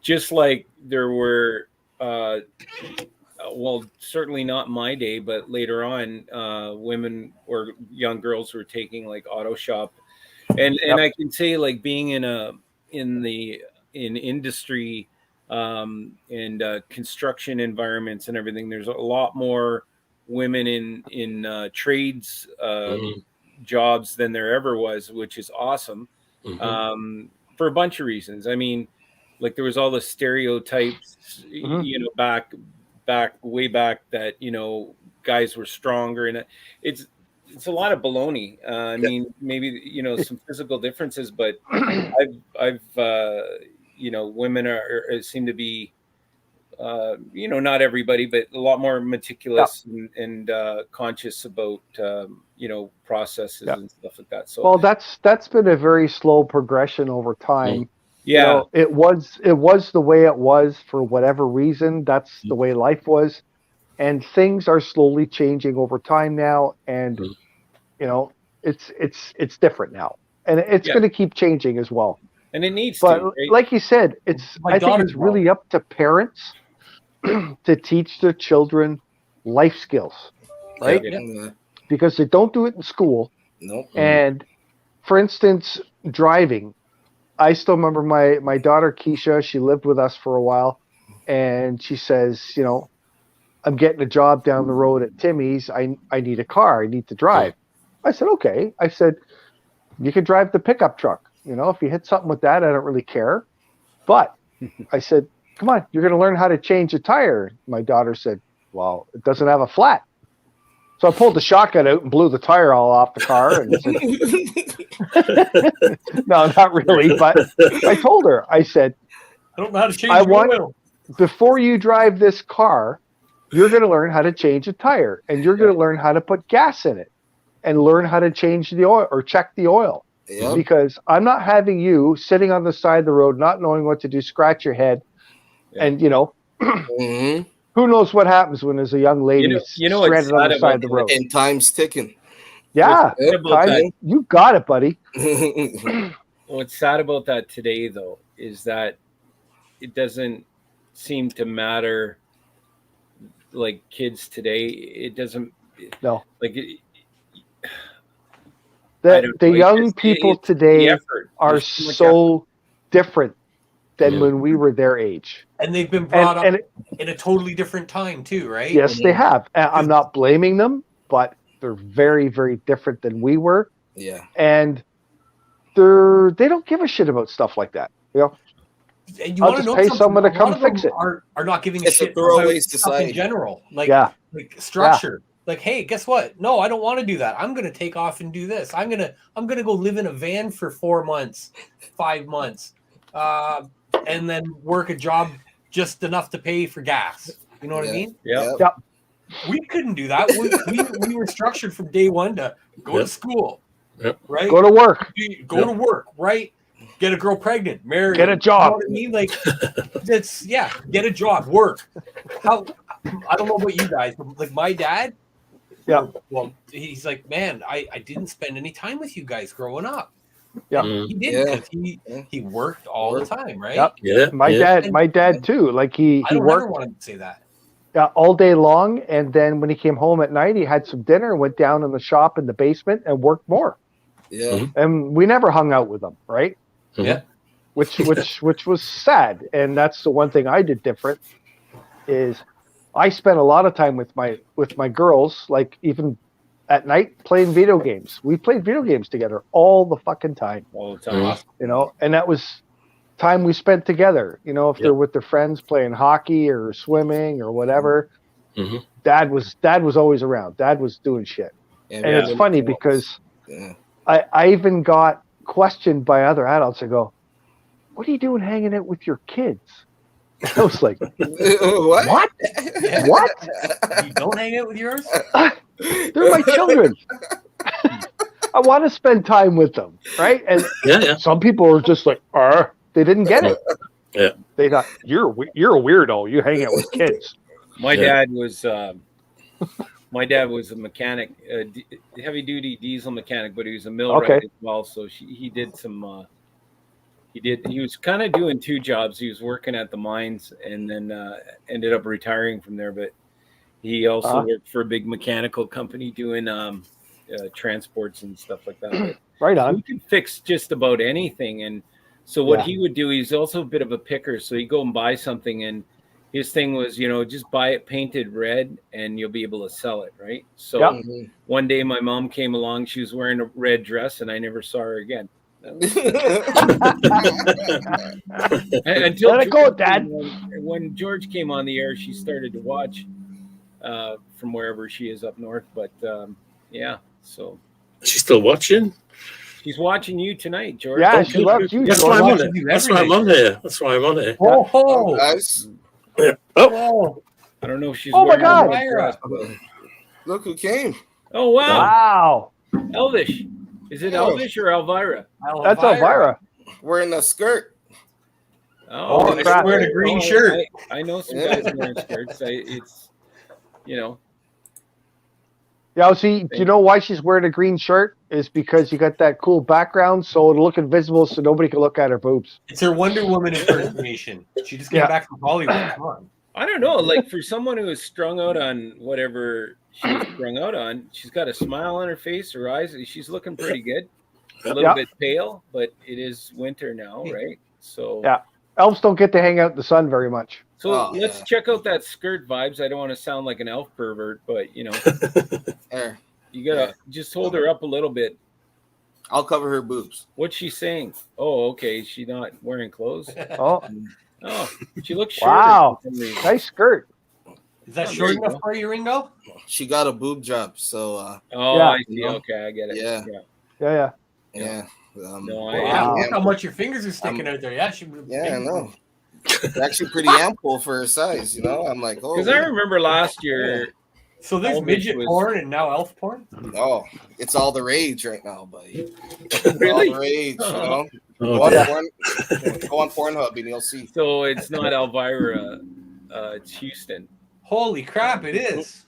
just like there were, well, certainly not my day, but later on, women or young girls who were taking like auto shop, and I can say, like, being in industry and construction environments and everything, there's a lot more women in trades jobs than there ever was, which is awesome. For a bunch of reasons. I mean, like, there was all the stereotypes, you know, way back that, you know, guys were stronger, and it's a lot of baloney. I mean, maybe, you know, some physical differences, but I've you know, women seem to be, you know, not everybody, but a lot more meticulous and conscious about, you know, processes and stuff like that. So, well, that's been a very slow progression over time. Yeah, you know, it was the way it was for whatever reason. That's the way life was, and things are slowly changing over time now. And you know, it's different now, and it's going to keep changing as well. And it needs but to, right? Like you said, I think it's really up to parents to teach their children life skills, right? Because they don't do it in school. Nope. And for instance, driving. I still remember my daughter Keisha. She lived with us for a while, and she says, you know, I'm getting a job down the road at Timmy's. I need a car. I need to drive. I said, okay. I said, you can drive the pickup truck. You know, if you hit something with that, I don't really care. But I said, come on, you're going to learn how to change a tire. My daughter said, well, it doesn't have a flat. So I pulled the shotgun out and blew the tire all off the car. And said, no, not really. But I told her, I said, I don't know how to change oil. Before you drive this car, you're going to learn how to change a tire, and you're going to learn how to put gas in it and learn how to change the oil or check the oil. Yep. Because I'm not having you sitting on the side of the road, not knowing what to do, scratch your head. And, you know, who knows what happens when there's a young lady stranded on the side of the road. And time's ticking. Yeah. You got it, buddy. What's sad about that today, though, is that it doesn't seem to matter. Like, kids today, it doesn't. No. Like, the young people today are so different than when we were their age. And they've been brought up in a totally different time too, right? Yes, they have. I'm not blaming them, but they're very, very different than we were. Yeah. And they don't give a shit about stuff like that. You know? And you I'll want to just know pay someone to come fix it. Are not giving it's shit a throwaway about stuff society in general. Like, like structure. Yeah. Like, hey, guess what? No, I don't want to do that. I'm going to take off and do this. I'm going to go live in a van for 4 months, 5 months, and then work a job just enough to pay for gas. You know what I mean? Yeah. Yep. We couldn't do that. We were structured from day one to go to school, right? Go to work. Go to work, right? Get a girl pregnant, marry, get a job. You know what I mean? Like, it's get a job, work. How? I don't know about you guys, but like my dad. Yeah. Well, he's like, man, I didn't spend any time with you guys growing up. Yeah. He didn't. He worked all the time, right? Yep. Yeah. My dad too. Like he I don't worked. ever want to say that. All day long, and then when he came home at night, he had some dinner, went down in the shop in the basement, and worked more. Yeah. And we never hung out with him, right? Yeah. Which was sad, and that's the one thing I did different is I spent a lot of time with my girls, like even at night playing video games. We played video games together all the fucking time, all the time. you know, and that was time we spent together. You know, if they're with their friends playing hockey or swimming or whatever, Dad was always around. Dad was doing shit. Yeah, And it's funny because I even got questioned by other adults. I go, "What are you doing hanging out with your kids?" I was like, what? What? You don't hang out with yours? They're my children. I want to spend time with them, right? And some people are just like, they didn't get it. Yeah. They thought, you're a weirdo. You hang out with kids. My dad was a mechanic, heavy duty diesel mechanic, but he was a millwright as well. So he did some. He was kind of doing two jobs. He was working at the mines and then ended up retiring from there. But he also worked for a big mechanical company doing transports and stuff like that. But right on. He could fix just about anything. And so what he would do, he's also a bit of a picker. So he'd go and buy something, and his thing was, just buy it painted red and you'll be able to sell it, right? So one day my mom came along. She was wearing a red dress, and I never saw her again. Until let it go, Dad. When George came on the air, she started to watch from wherever she is up north. But so she's still watching. She's watching you tonight, George. Yeah, she loves you. That's why I'm on it. That's why I'm on here. That's why I'm on here. Oh, guys. Oh, I don't know if she's. Oh my God! Look who came! Oh wow! Wow! Elvish. Is it Elvish or Elvira? That's Elvira. Wearing a skirt. Oh, she's wearing a green shirt. I know some guys wearing skirts. It's, Yeah, see, do you know why she's wearing a green shirt? Is because you got that cool background, so it'll look invisible, so nobody can look at her boobs. It's her Wonder Woman impersonation. She just came back from Hollywood. Come on. I don't know. Like, for someone who is strung out on whatever she's strung out on, she's got a smile on her face, her eyes. She's looking pretty good. A little bit pale, but it is winter now, right? So elves don't get to hang out in the sun very much. So let's check out that skirt vibes. I don't want to sound like an elf pervert, but you gotta just hold her up a little bit. I'll cover her boobs. What's she saying? Oh, okay. She's not wearing clothes. Oh, she looks short. Wow, nice skirt. Is that short enough for you, Ringo? She got a boob job, so. I see. Okay, I get it. Yeah. Look how much your fingers are sticking out there. Yeah, I know. It's actually pretty ample for her size, I'm like, because I remember last year. So there's midget porn and now elf porn? Oh, it's all the rage right now, buddy. Really? All the rage, Go on Pornhub and you'll see. So it's not Elvira, it's Houston. Holy crap, it is.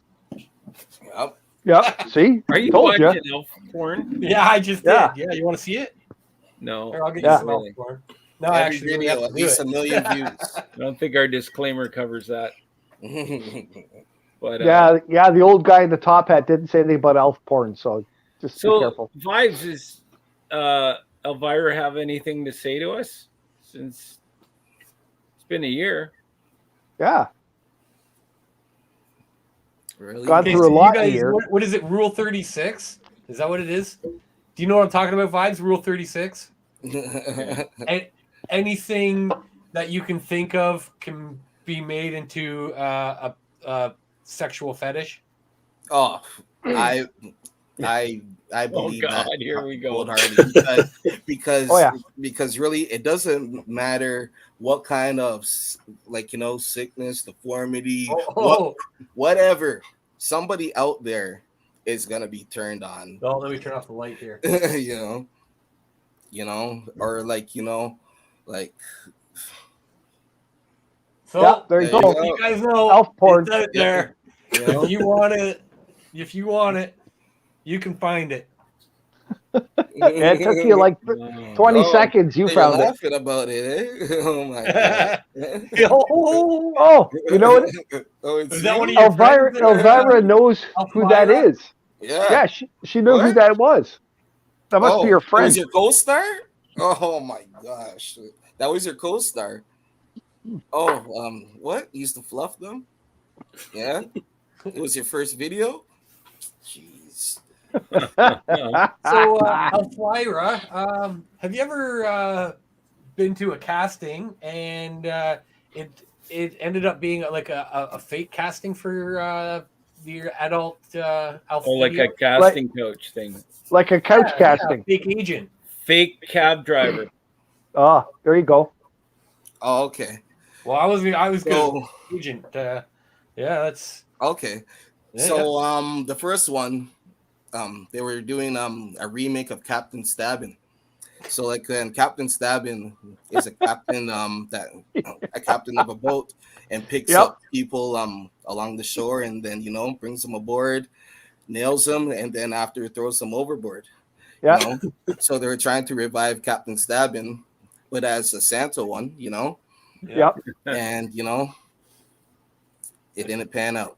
Yep. See? Are you Told watching elf porn? Yeah, I just did. Yeah, you want to see it? No. Here, I'll get you some elf porn. No, every actually, video at least 1 million views. I don't think our disclaimer covers that. But the old guy in the top hat didn't say anything about elf porn, so just be careful. Vibes, is Elvira have anything to say to us since it's been a year? Yeah. Really? Gone through a lot here. What is it, Rule 36? Is that what it is? Do you know what I'm talking about, Vibes? Rule 36? Anything that you can think of can be made into a sexual fetish? Oh, I believe God, that. Here we go. Because really, it doesn't matter what kind of sickness, deformity, whatever. Somebody out there is gonna be turned on. Oh, let me turn off the light here. Or So there you go. You guys know elf porn out there. If you want it, you can find it. It took you like 20 seconds. You found it. Laughing about it, eh? Oh my god! Oh, you know what? Is that one of your friends? Elvira knows who that is. Yeah, she knew who that was. That must be your friend. That was your co-star? Oh my gosh, that was your co-star. Oh, what? You used to fluff them? Yeah, it was your first video. Jeez. So, Elvira, have you ever been to a casting and it ended up being like a fake casting for your adult Elf Oh, like a video? casting coach thing. Like a couch casting. Fake agent. Fake cab driver. Ah, there you go. Oh, okay. Well, I was good. So, Agent. Yeah, that's okay. yeah, So, the first one, they were doing a remake of Captain Stabbin'. So, like, then Captain Stabbin' is a captain a captain of a boat and picks Yep. up people along the shore, and then brings them aboard, nails them, and then after throws them overboard. Yeah. So they were trying to revive Captain Stabbin', but as a Santa one, Yep. and it didn't pan out.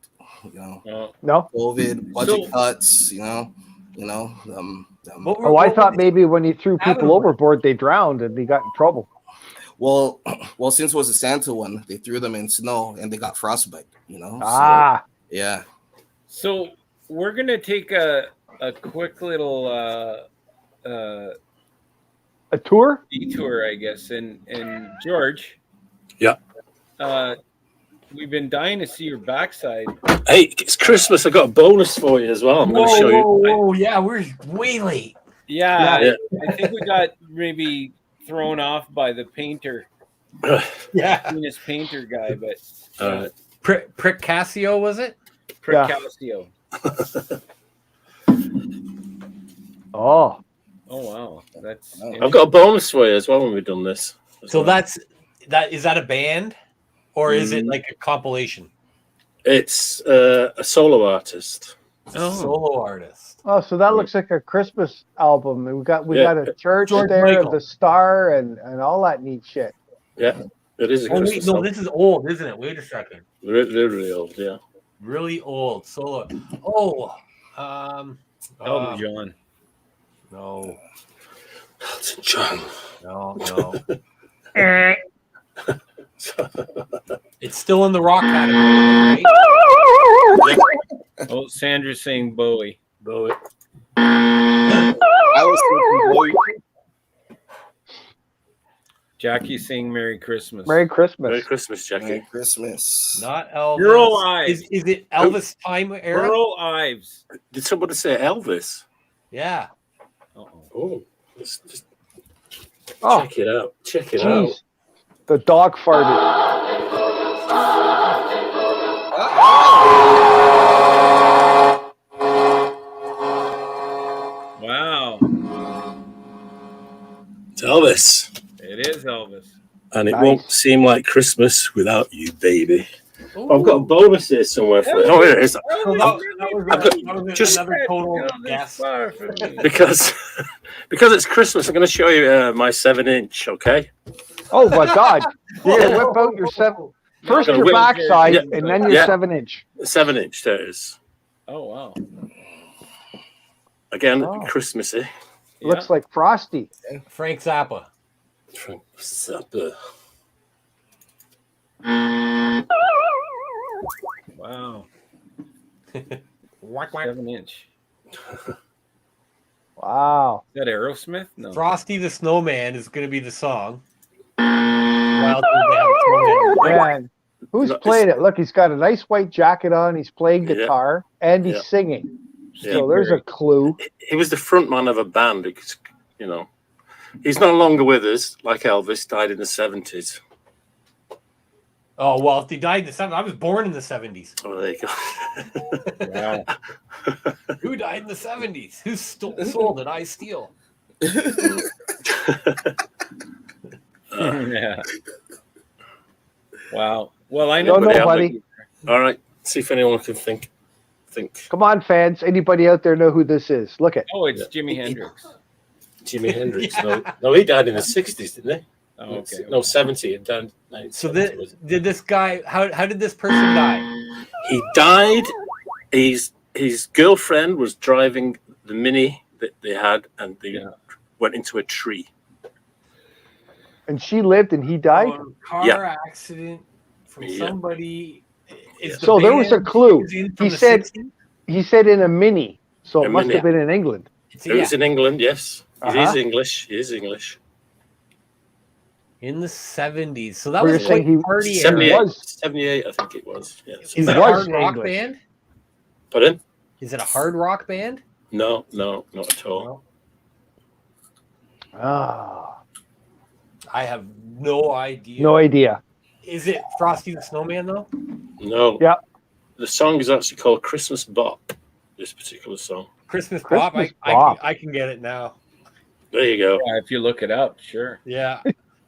Oh, No. COVID, budget So- cuts. Oh, I thought maybe when he threw people overboard, they drowned and they got in trouble. Well, since it was a Santa one, they threw them in snow and they got frostbite. Ah, So, yeah. So we're gonna take a quick little a tour? detour, I guess. And George, Yeah. We've been dying to see your backside. Hey, it's Christmas. I got a bonus for you as well. I'm going to show you. Whoa, yeah, we're way late. Yeah, I think we got maybe thrown off by the painter, Yeah, penis painter guy, but Prick Casio, was it? Precasio. Oh, Oh wow, that's. I've got a bonus for you as well when we've done this. So is that a band, or is it like a compilation? It's a solo artist. Solo artist. oh, so that looks like a Christmas album. We got a church George there, Michael. the star, and all that neat shit. Yeah, it is a Oh wait, Christmas no, song. this is old, isn't it? Wait a second. Really old, yeah. Really old solo. Oh, Elton John. no, Elton John. no. It's still in the rock category, right? Oh, Sandra's saying Bowie. Bowie. I was thinking Bowie. Jackie's saying Merry Christmas. Merry Christmas. Merry Christmas, Jackie. Merry Christmas. Not Elvis. Earl Ives. Is it Elvis time era? Earl Ives. Did somebody say Elvis? Yeah. Uh-oh. Oh, let's just Oh, check it out. Check it out. jeez. The dog farted. Wow. It's Elvis. It is Elvis. And it Nice. won't seem like Christmas without you, baby. I've got a bonus here somewhere for you. Oh, here it is. So that was Just- another total guess. Because it's Christmas, I'm going to show you my 7-inch, okay? Oh my God! Yeah, whip out your seven. First Gonna your whip- backside, Yeah. and then your Yeah. 7-inch. 7-inch, there it is. Oh wow. Again, Oh. Christmassy. Looks like Frosty. Frank Zappa. Frank Zappa. Wow. Whack, whack. 7-inch. Wow. Is that Aerosmith? No. Frosty the Snowman is going to be the song. Wild Thing, they have a snowman. Man, who's No, playing it? Look, he's got a nice white jacket on. He's playing Yeah. guitar and he's Yeah. singing. Yeah. So there's a clue. He was the front man of a band because, he's no longer with us, like Elvis, died in the 70s. Oh, well, if he died in the 70s, I was born in the 70s. Oh, there you go. Wow. Who died in the 70s? Whose soul did I steal? Yeah. Wow. Well, I know. Don't know, Yeah, buddy. All right, see if anyone can think. Come on, fans. Anybody out there know who this is? Look at. Oh, it's Jimi Hendrix. Jimi Hendrix. No, he died in the 60s, didn't he? Oh, okay. No, 70. He died. So did this guy? How did this person die? He died. His girlfriend was driving the Mini that they had, and they went into a tree. And she lived and he died? Or a car Yeah. accident from Yeah. somebody Is the So there was a band clue. is in from He the said 60s? he said in a mini, so it A must mini. have been in England. It was in England, yes. It Uh-huh. is English. It is English. In the 70s. So that Or was you're saying quite he party he era. 78, was 78, I think it was. Yeah. Is He it a was hard rock English. band? Pardon? Is it a hard rock band? No, not at all. No. ah I have no idea. no idea. Is it Frosty the Snowman though? No. Yeah. The song is actually called Christmas Bop, this particular song. Christmas Bop? Christmas Bop. I can get it now. There you go. Yeah, if you look it up, sure. Yeah.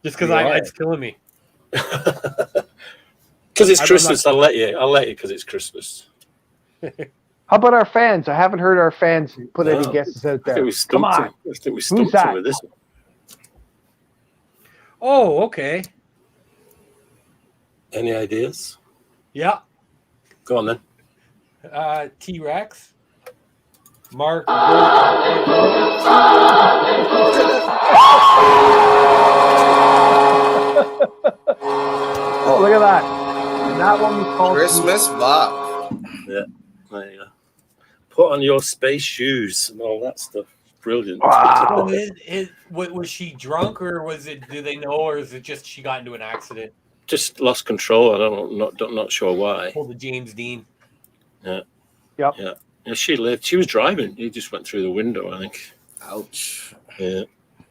Just because You are. it's killing me. Because it's I'm Christmas, I'll let you because it's Christmas. How about our fans? I haven't heard our fans put any No. guesses out I think there. we Come stumped on. him. I think we stumped that? him with this one. Oh, okay. Any ideas? Yeah. Go on then. T-Rex. Mark. Oh, look at that. And that one was called Christmas Bop. There you go. Put on your space shoes and all that stuff. Brilliant. Wow. Was she drunk or was it? Do they know, or is it just she got into an accident? Just lost control. I don't know. Not sure why. Pulled the James Dean. Yeah. Yep. Yeah. Yeah. She lived. She was driving. He just went through the window, I think. Ouch. Yeah.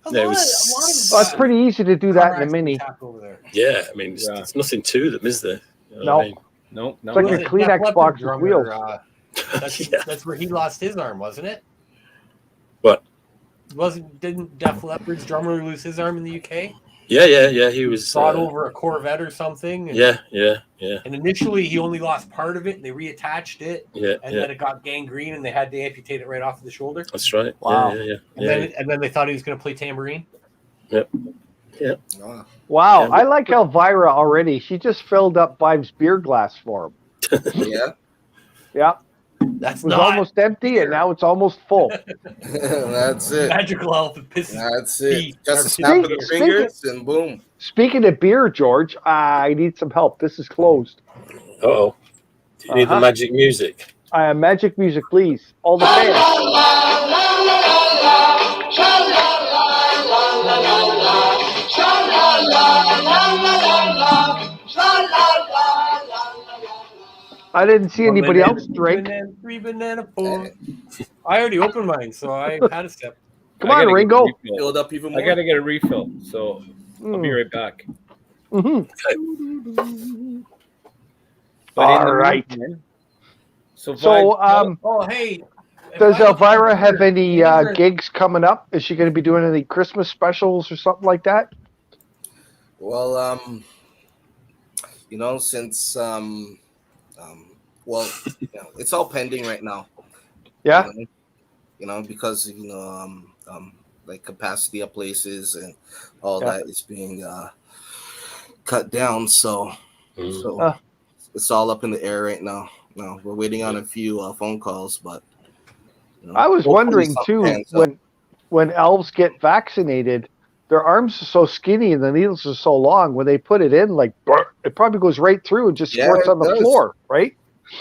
A There lot was- Well, it's pretty easy to do that car in a mini. accidents happen over there. Yeah. I mean, Yeah. there's nothing to them, is there? You know No. what I mean? No, no. It's like no. a Wasn't Kleenex Def Leppard box with drummer, wheels. Yeah. That's where he lost his arm, wasn't it? What? Didn't Def Leppard's drummer lose his arm in the UK? Yeah. He was. Brought over a Corvette or something. And, Yeah. And initially he only lost part of it, and they reattached it, Yeah. and then it got gangrene, and they had to amputate it right off of the shoulder. That's right. Wow. Yeah. And then they thought he was going to play tambourine. Oh, Wow. Yeah. I like Elvira already. She just filled up Vibe's beer glass for him. yeah. Yeah. That's It was not almost empty, and now it's almost full. That's it. magical health. It pisses That's it. Pete, Just a our snap of the Speaking- fingers and boom. Speaking of beer, George, I need some help. This is closed. Oh. Do you need the Uh-huh. magic music? Magic music, please. All the fans. I didn't see anybody else drink. Three banana four. I already opened mine, so I had a sip. Come I on, gotta get a Ringo. refill. Filled up even more. I gotta get a refill, so I'll be right back. Mm-hmm. But in All the right. meantime- So, So, Oh, hey. does Elvira have any gigs coming up? Is she going to be doing any Christmas specials or something like that? Well, since it's all pending right now. Yeah. Because like capacity of places and all Yeah. that is being cut down. So it's all up in the air right now. No, we're waiting on a few phone calls, but I was hopefully wondering something too, pans out. when elves get vaccinated, their arms are so skinny and the needles are so long. When they put it in, like it probably goes right through and just Yeah, squirts it on the does. floor, right?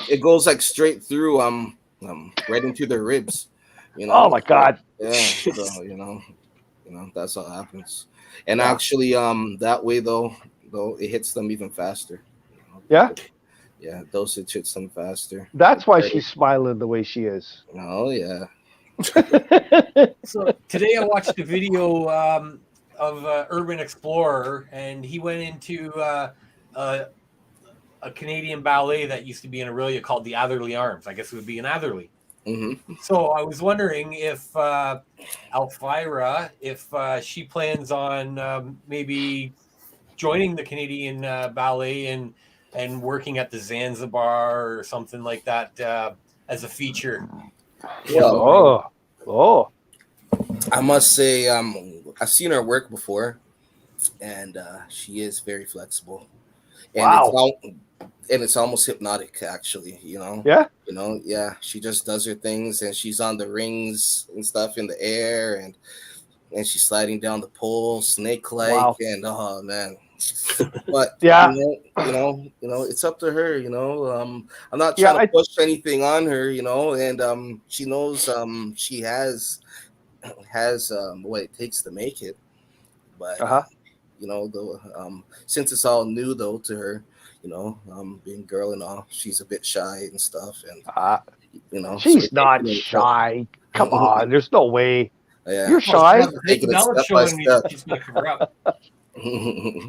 It goes like straight through right into their ribs. Oh my God! Yeah, so that's how it happens. And actually, that way though it hits them even faster. Yeah, Yeah, dosage hits them faster. that's why she's smiling the way she is. Oh yeah. So today I watched a video of Urban Explorer, and he went into a Canadian ballet that used to be in Aurelia called the Atherley Arms. I guess it would be in Atherley. Mm-hmm. So I was wondering if Elvira, if she plans on maybe joining the Canadian ballet and working at the Zanzibar or something like that as a feature. Well, Oh, I must say, I've seen her work before, and she is very flexible. And Wow. it's almost hypnotic, actually. yeah. Yeah. She just does her things, and she's on the rings and stuff in the air, and she's sliding down the pole, snake-like, Wow. and oh man, But Yeah. it's up to her. I'm not Yeah, trying to push anything on her. And she knows she has what it takes to make it. But though since it's all new though to her, being a girl and all, she's a bit shy and stuff, and she's not shy. Come on, there's no way. Yeah, You're shy. Taking it Bella's step by showing me step. that she's gonna cover up.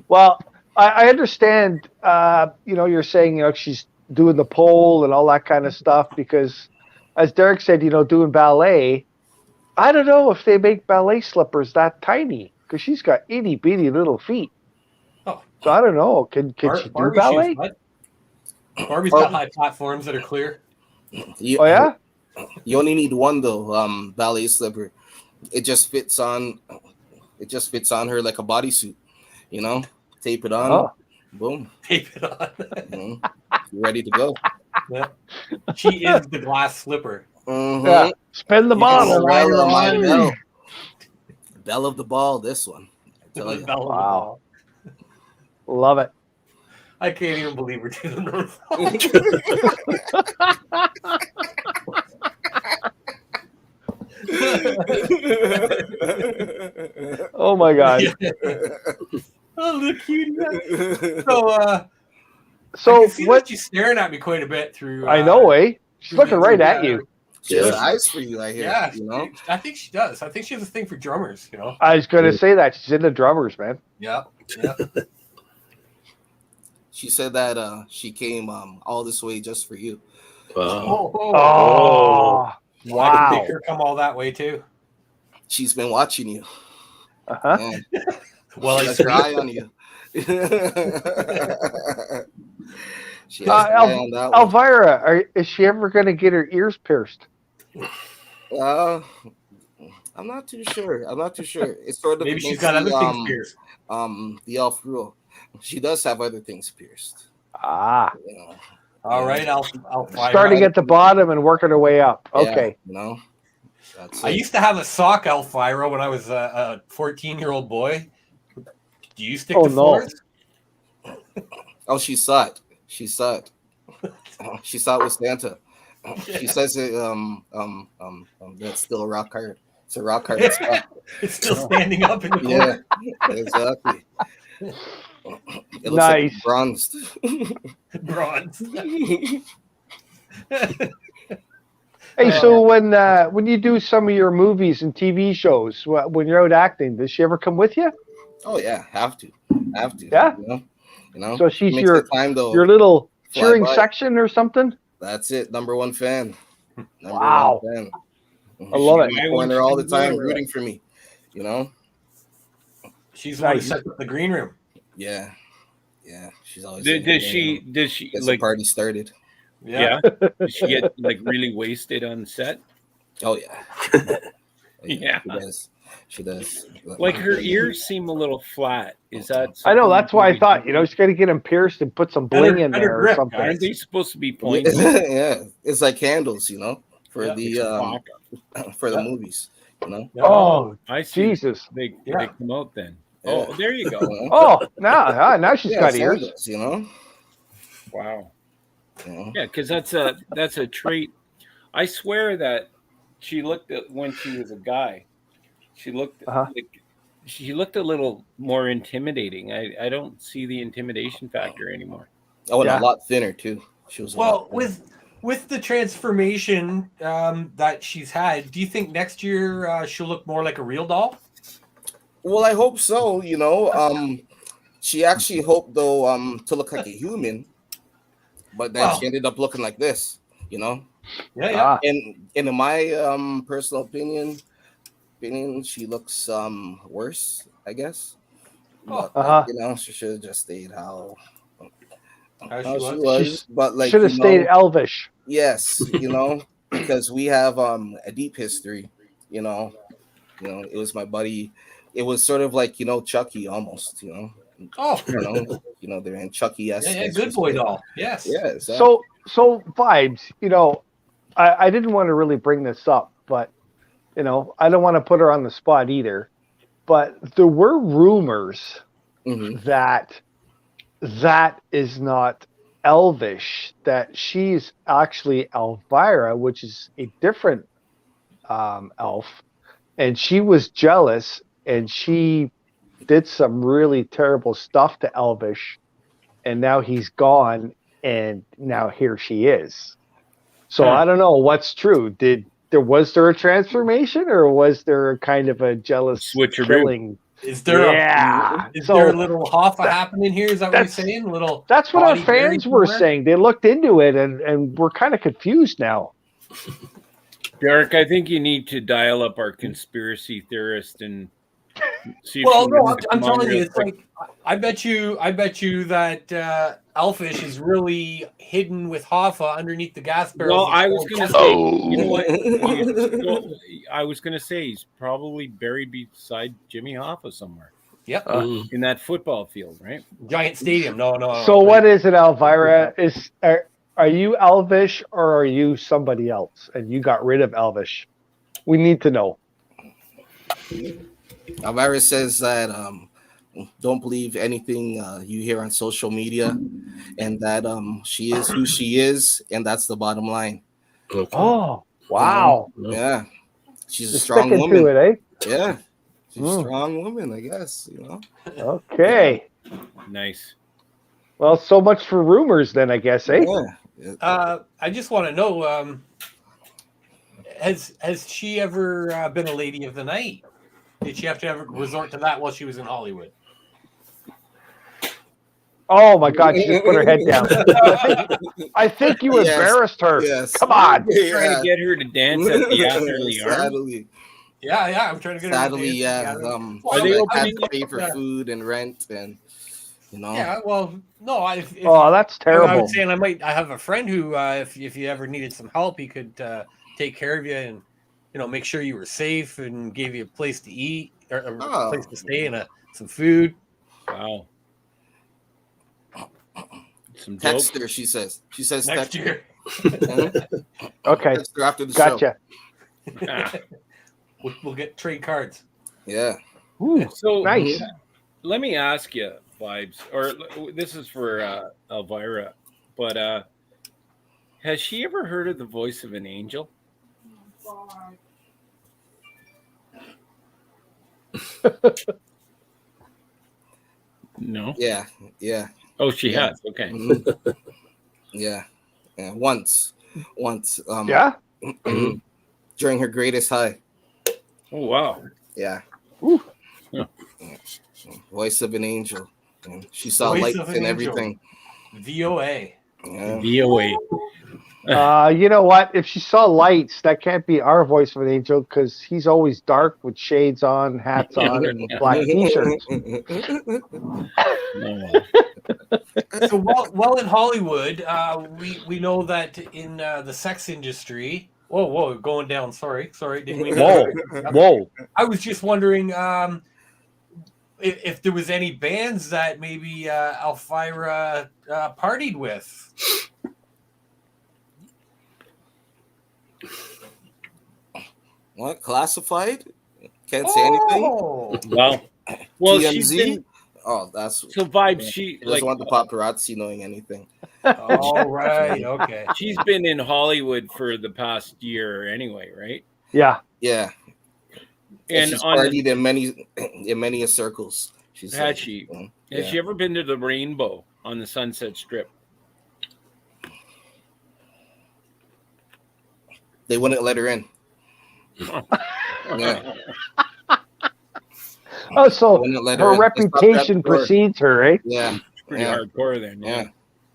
Well, I understand. You're saying she's doing the pole and all that kind of stuff because, as Derek said, doing ballet. I don't know if they make ballet slippers that tiny because she's got itty bitty little feet. Oh. So I don't know. Can she do Barbie ballet? shoes, Barbie's got high platforms that are clear. Oh yeah. You only need one though. Ballet slipper. It just fits on. It just fits on her like a bodysuit. Tape it on. Oh. Boom. Tape it on. You're ready to go. Yeah. She is the glass slipper. Mm-hmm. Yeah. Spin the bottle. Bell of the ball. This one. I tell you. Wow. Love it. I can't even believe we're doing North. Oh my God. Oh, look cute. So what? She's staring at me quite a bit through. I know, eh? She's looking right at you. She has eyes for you, I hear. Yeah, I think she does. I think she has a thing for drummers. I was going to say that she's into drummers, man. Yeah. She said that she came all this way just for you. Oh, I wow. could make her come all that way too. She's been watching you. Uh-huh. Well, she has her eye on you. She has her eye on that one. Elvira, is she ever going to get her ears pierced? I'm not too sure. It's sort of maybe she's got other things pierced. The elf rule. She does have other things pierced. Ah. All right, I'll starting at the bottom and working her way up. Okay. I used to have a sock, Elvira, when I was a 14-year-old boy. Do you stick to fours? Oh, she saw it. She saw it with Santa. She says it. That's still a rock hard. It's a rock hard spot. It's still standing up in the corner. Yeah, exactly. It looks nice. like bronzed. Bronze. Hey, so when you do some of your movies and TV shows, when you're out acting, does she ever come with you? Oh yeah, have to. Yeah. So she's your little cheering section or something. That's it. Number one fan. Wow. One fan. I love it. I want her all the time, rooting for me. She's the one who sets up the green room. Yeah. She's always. Does she gets like the party started? Yeah. Does she get like really wasted on set? Oh yeah. Yeah. She does. Like her ears seem a little flat. Is that? I know. That's why I thought she's got to get them pierced and put some bling in there or something. Aren't they supposed to be pointy? Yeah, it's like candles, for the movies. Oh, I see. Jesus! They come out then. Yeah. Oh, there you go. Oh, now she's got ears. Wow. Yeah, because that's a trait. I swear that she looked at when she was a guy. She looked she looked a little more intimidating. I don't see the intimidation factor anymore. Oh, and a lot thinner too. She was with the transformation that she's had. Do you think next year she'll look more like a real doll? Well, I hope so. She actually hoped though to look like a human, but then she ended up looking like this. Yeah. And in my personal opinion, she looks worse, I guess. But, she should have just stayed how she was. But like should have stayed elvish. Yes, because we have a deep history. It was my buddy. It was sort of like Chucky almost. Oh, they're in Chucky-esque. Yeah, good boy doll. Yes. Yeah. Exactly. So vibes. I didn't want to really bring this up, but I don't want to put her on the spot either. But there were rumors that is not Elvish, that she's actually Elvira, which is a different elf, and she was jealous, and she did some really terrible stuff to Elvish, and now he's gone, and now here she is. So I don't know what's true. Was there a transformation, or was there kind of a jealous Switcheroo. killing? Is there a little Hoffa happening here? Is that what you're saying? A little. That's what our body buried fans were somewhere? saying. They looked into it, and we're kind of confused now. Derek, I think you need to dial up our conspiracy theorist and see. Well, if no, I'm come on telling you, real it's quick. like I bet you that Elfish is really hidden with Hoffa underneath the gas barrels. Well, I was going to say, you know what? I was going to say he's probably buried beside Jimmy Hoffa somewhere. Yep, in that football field, right? giant stadium. No. So what is it, Elvira? Are you Elvish, or are you somebody else? And you got rid of Elvish? We need to know. Elvira says that don't believe anything you hear on social media, and that she is who she is, and that's the bottom line. Okay. Oh, wow. Yeah, she's a You're strong sticking woman. to it, eh? Yeah, she's a strong woman, I guess. Okay. Nice. Well, so much for rumors then, I guess, eh? Yeah. I just want to know, has she ever been a lady of the night? Did she have to ever resort to that while she was in Hollywood? Oh my God, she just put her head down. I think you embarrassed her. Yes. Come on. Trying to get her to dance at the Afterly Arms. Sadly, Yeah, I'm trying to get her. sadly, to yeah. Are they I had opening to pay for food and rent, and Yeah, well, no. If Oh, that's I terrible. was saying I have a friend who, if you ever needed some help, he could take care of you and make sure you were safe and gave you a place to eat or a place to stay and some food. Wow. Some dope. Text her, she says. She says Next text her. year, Okay. Okay. Text her after the show. Gotcha. we'll get trade cards. Yeah. Ooh, So nice. let me ask you, Vibes, or this is for Elvira, but has she ever heard of the voice of an angel? No. Yeah. Yeah. Oh, she Yeah. has. Okay. Mhm. Yeah. Yeah. Once. Yeah? During her greatest high. Oh wow. Yeah. Ooh. Yeah. Voice of an angel. And she saw Voice lights of an and angel. everything. VOA. Yeah. VOA. You know what? If she saw lights, that can't be our voice of an angel, because he's always dark with shades on, hats on, and black t-shirts. No. So while in Hollywood, we know that in the sex industry. Whoa, going down. Sorry. Didn't mean to- Whoa. I was just wondering if there was any bands that maybe Elvira partied with. What? Classified? Can't say anything? Oh, Well, she's TMZ? been Oh, that's so Vibes. yeah. She She doesn't like want the paparazzi knowing anything. all right, okay. she's been in Hollywood for the past year anyway, right? Yeah. Yeah. And she's on the, partied in many circles. She's Has she? Yeah. Has she ever been to the Rainbow on the Sunset Strip? They wouldn't let her in. Yeah. Oh, so Wouldn't let her in. They stopped her at reputation the door. precedes her, eh? Yeah. Pretty Yeah. hardcore then. Yeah.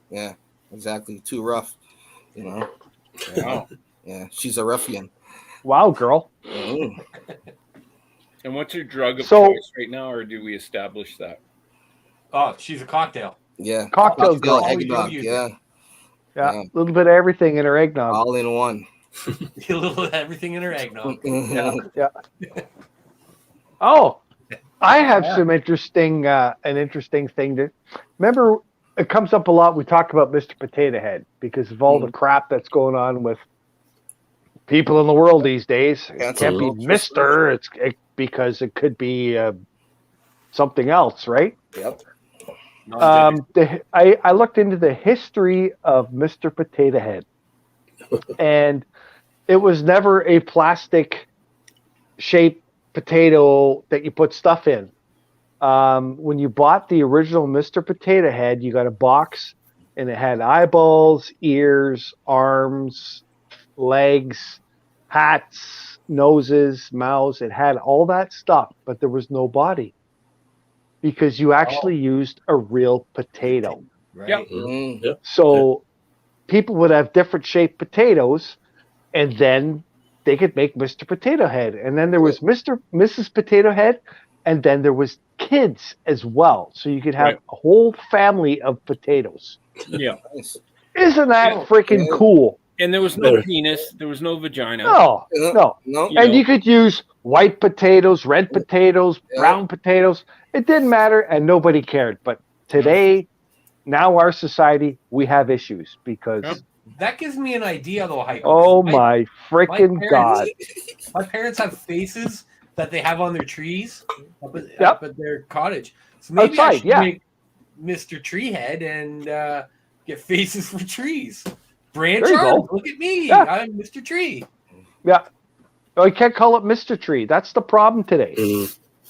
Yeah. Exactly. Too rough. Wow. Yeah. She's a ruffian. Wow, girl. Mm. And what's her drug of So- choice right now, or do we establish that? Oh, she's a cocktail. Yeah. Cocktail girl. Eggnog. Always Yeah. Yeah. Yeah. A little bit of everything in her eggnog. All in one. A little of everything in her eggnog. Oh, I have some interesting, an interesting thing to remember. It comes up a lot. We talk about Mr. Potato Head because of all the crap that's going on with people in the world these days. It That's can't a be little Mister. Because it could be something else, right? Yep. I looked into the history of Mr. Potato Head, and it was never a plastic shaped potato that you put stuff in. When you bought the original Mr. Potato Head, you got a box, and it had eyeballs, ears, arms, legs, hats, noses, mouths. It had all that stuff, but there was no body because you actually used a real potato. Right. Yep. Yep. So people would have different shaped potatoes, and then they could make Mr. Potato Head. And then there was Mrs. Potato Head, and then there was kids as well. So you could have Right. a whole family of potatoes. Yeah. Nice. Isn't that Yeah. freaking Yeah. cool? And there was no penis. There was no vagina. No, no. No. You And know. you could use white potatoes, red potatoes, Yeah. brown potatoes. It didn't matter, and nobody cared. But today, now our society, we have issues because, Yep. That gives me an idea, though, Heiko. oh My- my freaking parents- God. My parents have faces that they have on their trees up at their cottage. So maybe I Outside, should yeah. make Mr. Treehead and get faces for trees. Branch There you arms. go. Look at me. Yeah. I'm Mr. Tree. Yeah. Oh, you can't call it Mr. Tree. That's the problem today.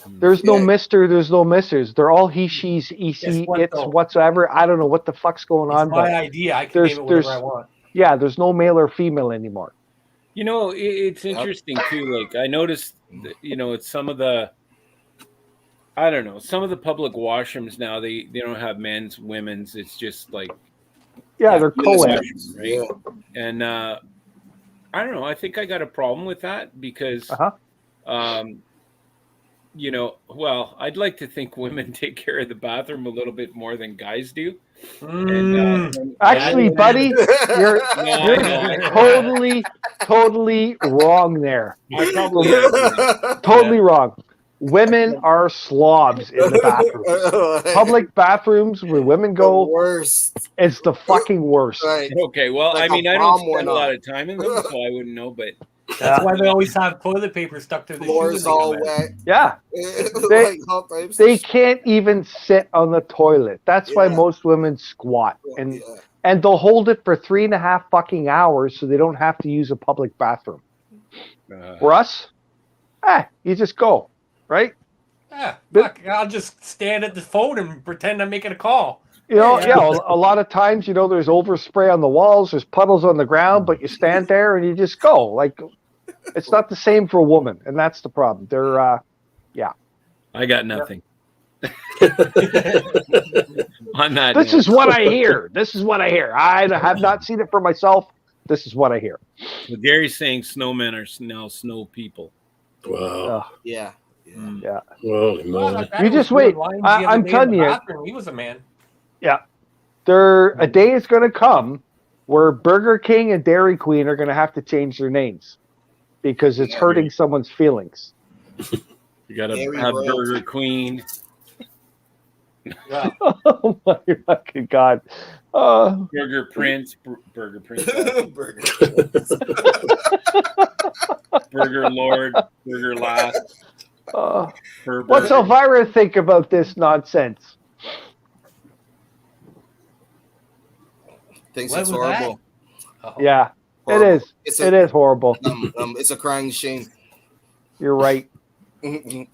There's no Yeah. Mr., there's no Mrs. They're all he, she's, Guess what, it's though? whatsoever. I don't know what the fuck's going It's on, my but idea. I can there's- name it whatever there's- I want. yeah, there's no male or female anymore. You know, it's interesting too. Like I noticed, that, it's some of the, I don't know, some of the public washrooms now they don't have men's, women's. It's just like, Yeah, they're co-ed. right? Yeah. And I don't know. I think I got a problem with that because, Uh-huh. well, I'd like to think women take care of the bathroom a little bit more than guys do. Mm. And, Actually, buddy, you're I know. totally wrong there. I probably am. Totally wrong. Women are slobs in the bathroom. Public bathrooms where women go, Worst. it's the fucking worst. Right. Okay, well, Like I mean, a I don't bomb went spend a lot off. of time in them, so I wouldn't know. But That's why they always have toilet paper stuck to the Floors shoes. all wet. Yeah, Like all types they of shit. can't even sit on the toilet. That's why Yeah. most women squat, and Yeah. they'll hold it for 3.5 fucking hours so they don't have to use a public bathroom. For us, you just go, right? Yeah, fuck, I'll just stand at the phone and pretend I'm making a call. You know, Yeah. yeah, a lot of times, there's overspray on the walls, there's puddles on the ground, but you stand there and you just go. Like, it's not the same for a woman, and that's the problem. They're, I got nothing. On that, this note. is what I hear. This is what I hear. I have not seen it for myself. This is what I hear. So Gary's saying snowmen are now snow people. Wow. Yeah. Yeah. Holy Well, moly. I You was just doing wait. lines the I'm other day in telling the you. bathroom. He was a man. A day is going to come where Burger King and Dairy Queen are going to have to change their names because it's hurting someone's feelings. You got to Dairy have royalty. Burger Queen. Yeah. Oh my fucking God. Burger Prince, Burger Prince, Burger. Burger Lord, Burger Last. Herbert. What's Elvira think about this nonsense? Thinks What it's was that? horrible. Oh. Yeah, Horrible. it is. It's It a, is horrible. it's a crying shame. You're right. You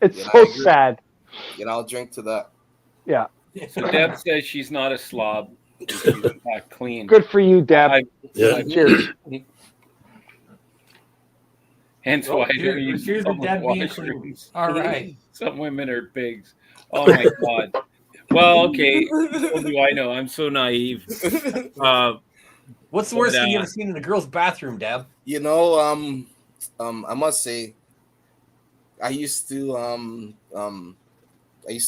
It's Yeah, I so agree. sad. know, I'll drink to that. Yeah. So Deb says she's not a slob. She's clean. Good for you, Deb. Yeah. Cheers. Hence Oh, why I don't cheers- use cheers to public Deb being washrooms. All right. Some women are pigs. Oh my God. Well, okay. What do I know? I'm so naive. What's the worst But, thing you ever seen in a girl's bathroom, Deb? You know, I must say, I used to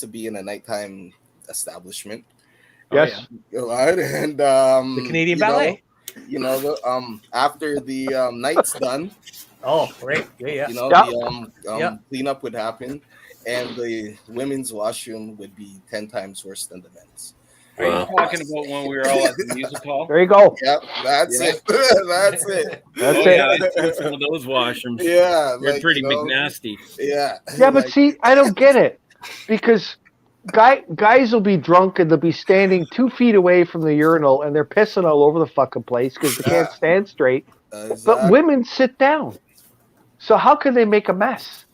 be in a nighttime establishment. Yes. A lot, and The Canadian you know, Ballet. After the night's done, Oh, right. Yeah. Yeah. the cleanup would happen, and the women's washroom would be 10 times worse than the men's. Are you Wow. talking about when we were all at the music hall? There you go. Yep, that's Yeah. it. That's it. That's Oh it. yeah, I seen some of those washrooms. Yeah, They're like, pretty you know, McNasty. Yeah. Yeah, but like, see, I don't get it. because guys will be drunk and they'll be standing 2 feet away from the urinal and they're pissing all over the fucking place because they can't stand straight. But Exactly. women sit down. So how can they make a mess?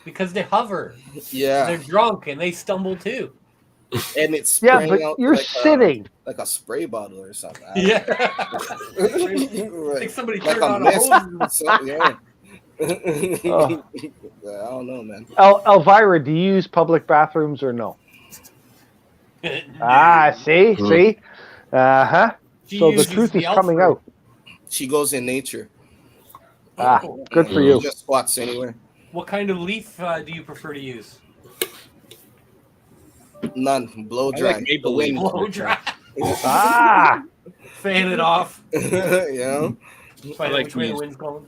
Because they hover. Yeah, They're drunk and they stumble too. and it's Yeah, spraying but out you're like sitting. like a spray bottle or something. Yeah. Like, Like somebody like turned a on a mist. hose. So, yeah. Oh. I don't know, man. Elvira, do you use public bathrooms or no? See? Uh-huh. She So the uses truth is elf coming room. out. She goes in nature. Good for you. Just squats anywhere. What kind of leaf do you prefer to use? None. Blow I dry. like maple The wind. leaf. Blow dry. Ah, Fan it off. You know? Find like out which way the to wind's going.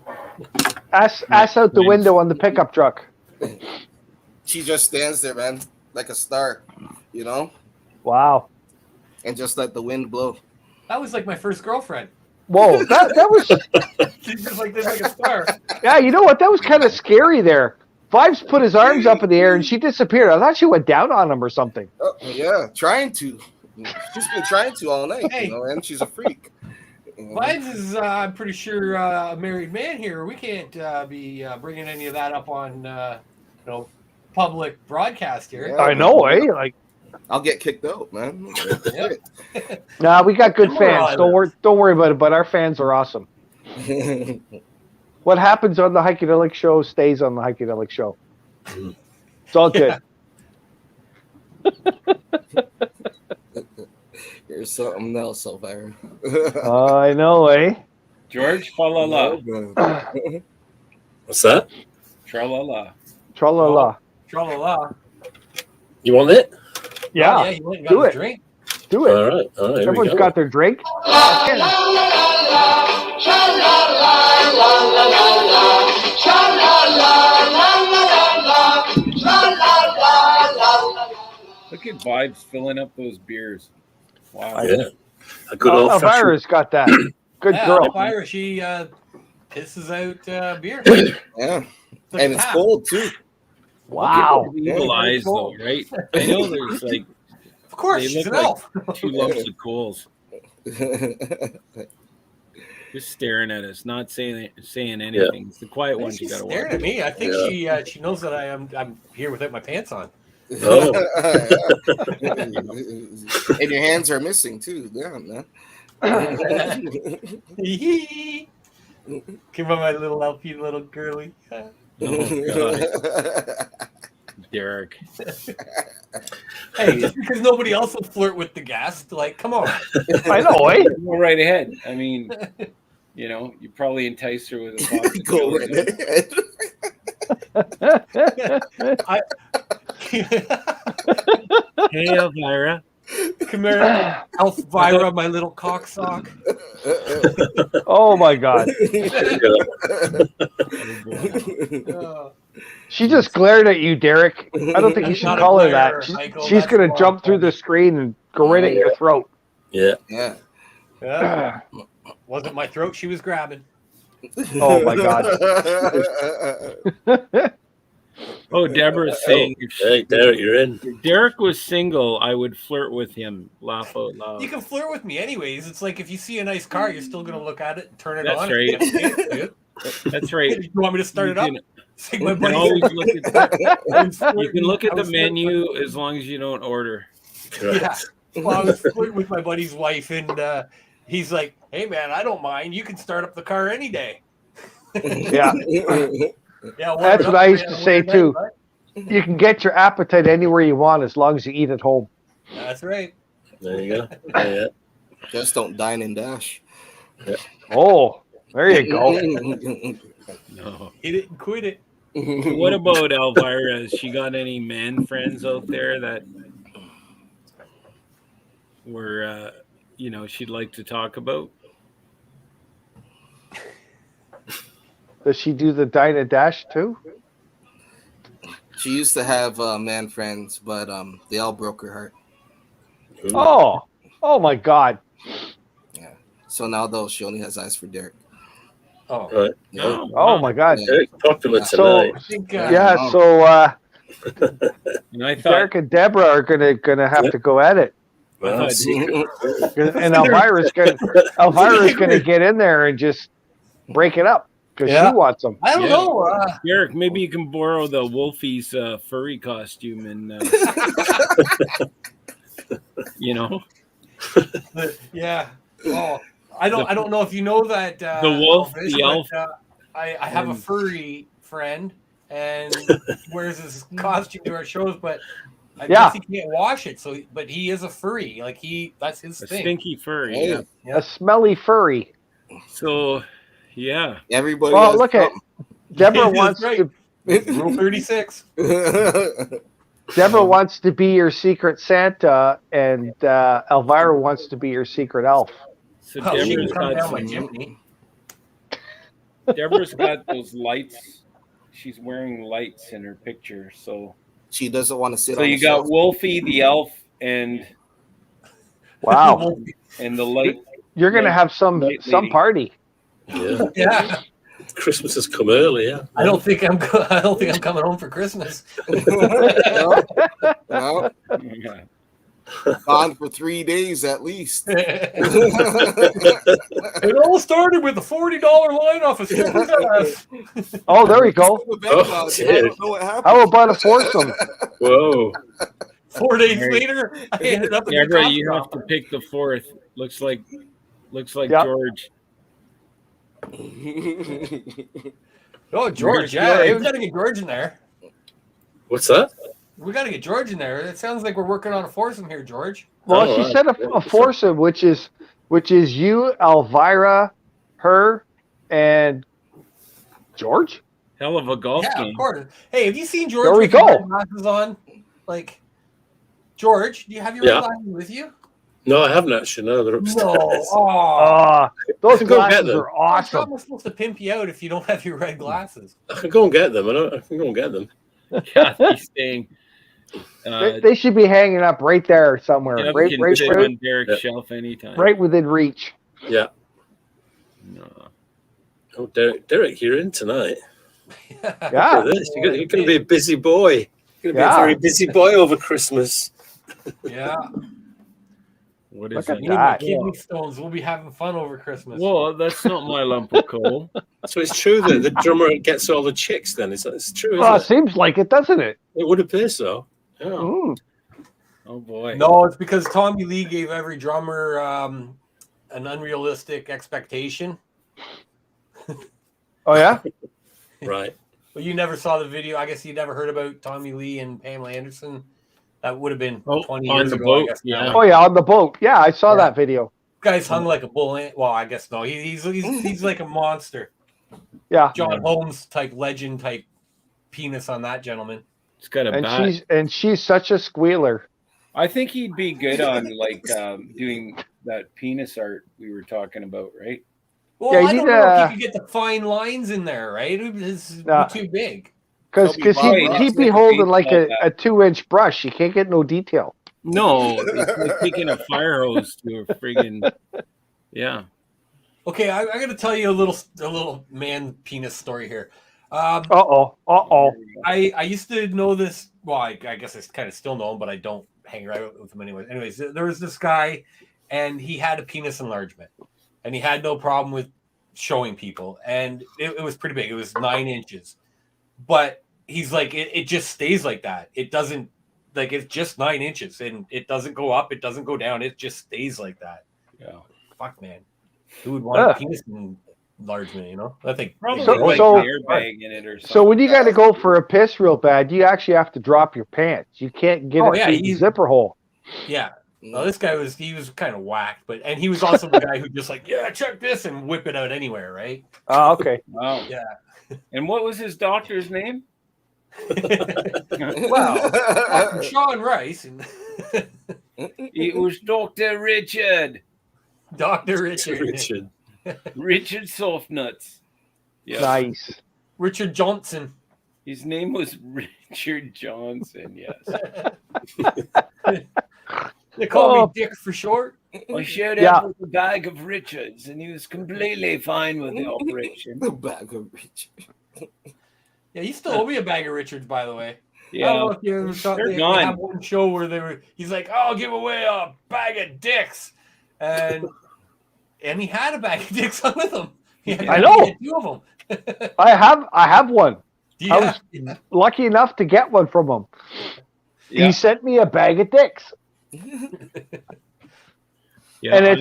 ass out the window on the pickup truck. She just stands there, man, like a star, you know, Wow. and just let the wind blow. That was like my first girlfriend. Whoa, that was She's just like this, like a star. yeah. You know what? That was kind of scary there. Vibes put his arms up in the air and she disappeared. I thought she went down on him or something. Oh, yeah, trying to. She's been trying to all night, Hey. you know, and she's a freak. You know? Vibes is, I'm pretty sure, a married man here. We can't be bringing any of that up on, public broadcast here. Yeah. I know, eh? Like, I'll get kicked out, man. nah, we got good Come fans. on. Don't worry about it. But our fans are awesome. What happens on the Heikadelic Show stays on the Heikadelic Show. It's all good. You're something else, Elvira. I know, eh? George, fa la la, What's that? tra la la. Tra-la-la. Tra-la-la. You want it? Yeah, Yeah, you went and do got a it. drink. do it. All right. Here we Everyone's go. got their drink. Look at Vibes filling up those beers. Wow. Yeah. A good old fashioned. Elvira's got that. Good Yeah, girl. Elvira, she pisses out beer. Yeah, Like and a it's tap. cold too. Wow. Evil eyes, though, right? I know there's like Of course, they she's look an like elf. 2 lumps of coals just staring at us, not saying anything. It's the quiet I think ones you she's gotta staring watch. at me. I think she knows that I'm here without my pants on. Oh. And your hands are missing too. Damn, man. Give her my little elfie, little girly. Oh, God. Derek. Hey, just because nobody else will flirt with the guest, like, come on. I know, eh? Go right ahead. I mean, you probably enticed her with a box of Go chili. right ahead. Hey, Elvira. Come here, Elvira, my little cocksock. Oh my God. She just glared at you, Derek. I don't think you That's should not a call her glare, that. Michael. She's That's going to wrong. jump through the screen and go right at your throat. Yeah. Yeah. Yeah. Wasn't my throat she was grabbing. Oh my God. Oh, Deborah's saying Hey, Derek, you're in. if Derek was single, I would flirt with him. Laugh out loud. You can flirt with me anyways. It's like if you see a nice car, you're still gonna look at it and turn it That's on. right. Dude. That's right. You want me to start it up? Take my You can buddy. always look at you can look at the menu as long as you don't order. Right. Yeah. Well, I was flirting with my buddy's wife, and he's like, "Hey, man, I don't mind. You can start up the car any day." Yeah. Yeah, warm That's it what up I used for to you, say warm it too. up, right? You can get your appetite anywhere you want as long as you eat at home. That's right. There you go. Yeah. Just don't dine and dash. Oh, there you go. No. Hit it and quit it. What about Elvira? Has she got any man friends out there that were she'd like to talk about? Does she do the dine and dash too? She used to have man friends, but they all broke her heart. Oh my God. Yeah. So now though, she only has eyes for Derek. Oh, Right. Yeah. Oh my God. Derek, popular So tonight. I think yeah, so And I thought, Derek and Deborah are gonna have to go at it, Well, thought- secret. and Elvira's gonna get in there and just break it up because Yeah. she wants them. I don't Yeah. know. Derek, maybe you can borrow the Wolfie's furry costume and, you know, Yeah. Oh, I don't know if you know that. the wolf, Elvis, the elf. but, I have a and- furry friend and wears his costume to our shows, but I Yeah. guess he can't wash it. So, but he is a furry. Like that's his A thing. stinky furry. Hey, Yeah. A smelly furry. So, yeah. everybody. Well, has look at Deborah That's wants right. to. Rule 36. something. Deborah wants to be your secret Santa, and Elvira wants to be your secret elf. So Oh, she can Deborah's come got down my some, chimney. Deborah's got those lights. She's wearing lights in her picture. So She doesn't want to sit so on you the got shelf. Wolfie the elf and Wow, the light. you're gonna have some lady. party. Yeah. Yeah. Christmas has come early, yeah. I don't think I'm coming home for Christmas. No, no, Yeah. gone for 3 days at least. It all started with a $40 line off a silver glass. Oh, there we go. I Oh, don't know what happened. How about a foursome? Whoa. 4 days Right. later, I ended up in the Deborah, coffee you have shop. to pick the fourth. Looks like Yeah. George. Oh, George, yeah. Hey, we got to get George in there. What's that? We got to get George in there. It sounds like we're working on a foursome here, George. Well, Oh, she right. said a foursome, which is you, Elvira, her, and George. Hell of a golf Yeah, game. of course. Hey, have you seen George There we with his go. red glasses on? Like, George, do you have your red Yeah. glasses with you? No, I haven't actually. No, they're upstairs. No. Oh. Those Go get glasses them. are awesome. How am I supposed to pimp you out if you don't have your red glasses? I can go and get them. I can go and get them. Kathy's saying. They should be hanging up right there somewhere, Yeah, right, can right, sit right, on Derek's Yeah. shelf anytime. right within reach. Yeah. No. Oh, Derek, you're in tonight. Yeah. Look at this. You're going to be a busy boy. You're going to be Yeah. a very busy boy over Christmas. Yeah. What Look is at it? Me and my that. kidney stones. We'll be having fun over Christmas. Well, that's not my lump of coal. So it's true that the drummer gets all the chicks then. It's true, Well, it isn't it? seems like it, doesn't it? It would appear so. Yeah. Mm. Oh boy. No, it's because Tommy Lee gave every drummer an unrealistic expectation. Oh yeah. Right. But you never saw the video. I guess you never heard about Tommy Lee and Pamela Anderson. That would have been 20 on years the ago, I boat, guess. yeah. Now. Oh yeah, on the boat. Yeah, I saw Yeah. that video. Guy's hung like a bull. Well, I guess no. He's like a monster. Yeah. John Holmes type legend type penis on that gentleman. It's got a And bat. she's such a squealer. I think he'd be good on like doing that penis art we were talking about, right? Well, Yeah, you I don't need know if to- you could get the fine lines in there, right? It's No. too big. Because Probably he'd be like a holding like a baseball 2-inch brush. You can't get no detail. No, it's like taking a fire hose to a friggin' yeah. Okay, I got to tell you a little man penis story here. Uh-oh. I used to know this. Well, I guess I kind of still know him, but I don't hang around with him anyway. Anyways, there was this guy, and he had a penis enlargement, and he had no problem with showing people, and it was pretty big. It was 9 inches, but he's like, it just stays like that. It doesn't, like, it's just 9 inches, and it doesn't go up, it doesn't go down. It just stays like that. Yeah. Fuck, man. Who would want a penis enlargement, you know? I think Probably So- like so- an airbag in it or something. So when you got to go for a piss real bad, you actually have to drop your pants. You can't get Oh, it yeah, through the he's- zipper hole. yeah. Well, this guy was kind of whacked, and he was also the guy who just like, yeah, check this and whip it out anywhere, right? Oh, okay. Wow. Yeah. And what was his doctor's name? Well, Dr. Sean Rice and It was Dr. Richard. Dr. Richard. Richard Softnuts. Yeah. Nice. Richard Johnson. His name was Richard Johnson, yes. They call Oh. me Dick for short. I showed Yeah. him with a bag of Richards and he was completely fine with the operation. The bag of Richard. Yeah, you still owe me a bag of Richards, by the way. Yeah, Oh, look, you thought They're they gone. have one show where he's like, "Oh, I'll give away a bag of dicks," and he had a bag of dicks with him. I know. He had 2 of them. I have one. Yeah. I was lucky enough to get one from him. Yeah. He sent me a bag of dicks, Yeah,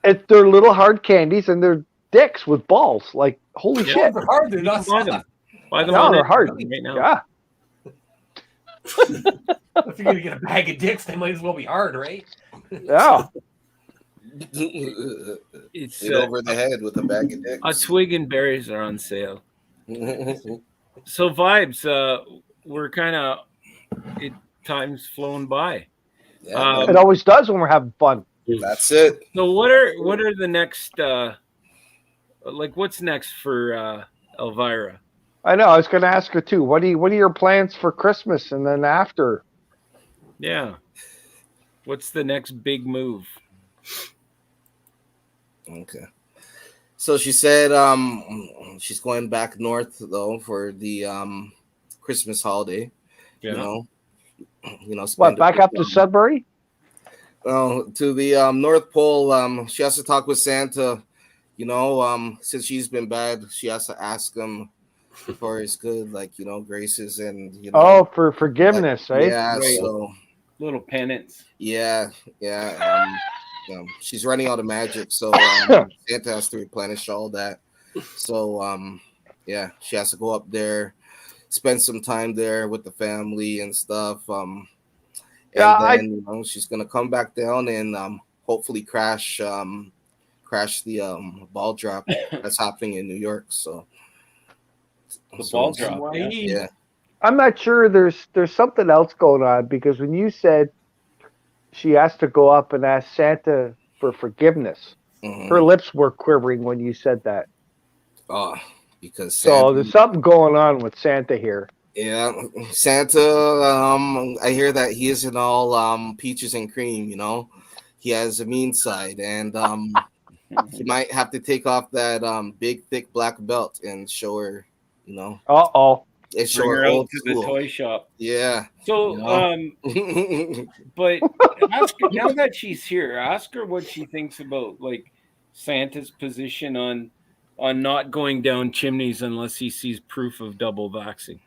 and they're little hard candies, and they're dicks with balls. Like, holy Yeah. shit! They're hard. They're You not can buy them. soft. Buy them No, on they're Amazon hard. right now. Yeah. If you're gonna get a bag of dicks, they might as well be hard, right? Yeah. It's Hit over the head with a bag of dicks. a twig and berries are on sale. So vibes, we're kind of time's flown by. Yeah, It always does when we're having fun. that's it. So what are the next what's next for Elvira? I know. I was going to ask her too. What are your plans for Christmas and then after? Yeah. What's the next big move? Okay. So she said she's going back north though for the Christmas holiday. Yeah. You know, What, spend back it up with, to Sudbury? to the North Pole. She has to talk with Santa. You know, since she's been bad, she has to ask him for his good, like, you know, graces and, you know. Oh, for forgiveness, right? Yeah, Right. so Little penance. yeah. She's running out of magic, so Santa has to replenish all that. So yeah, she has to go up there, spend some time there with the family and stuff. Yeah, then you know, she's gonna come back down and hopefully crash the ball drop that's happening in New York. So The ball drop. yeah. I'm not sure there's something else going on, because when you said she has to go up and ask Santa for forgiveness, Mhm. her lips were quivering when you said that. Oh, because So Santa, there's something going on with Santa here. yeah, Santa. I hear that he isn't all peaches and cream. You know, he has a mean side, and he might have to take off that big thick black belt and show her. You know, Uh-oh. and show Bring her her out old to the school. toy shop. Yeah. So, You know? but ask her, now that she's here, ask her what she thinks about like Santa's position on not going down chimneys unless he sees proof of double vaxxing.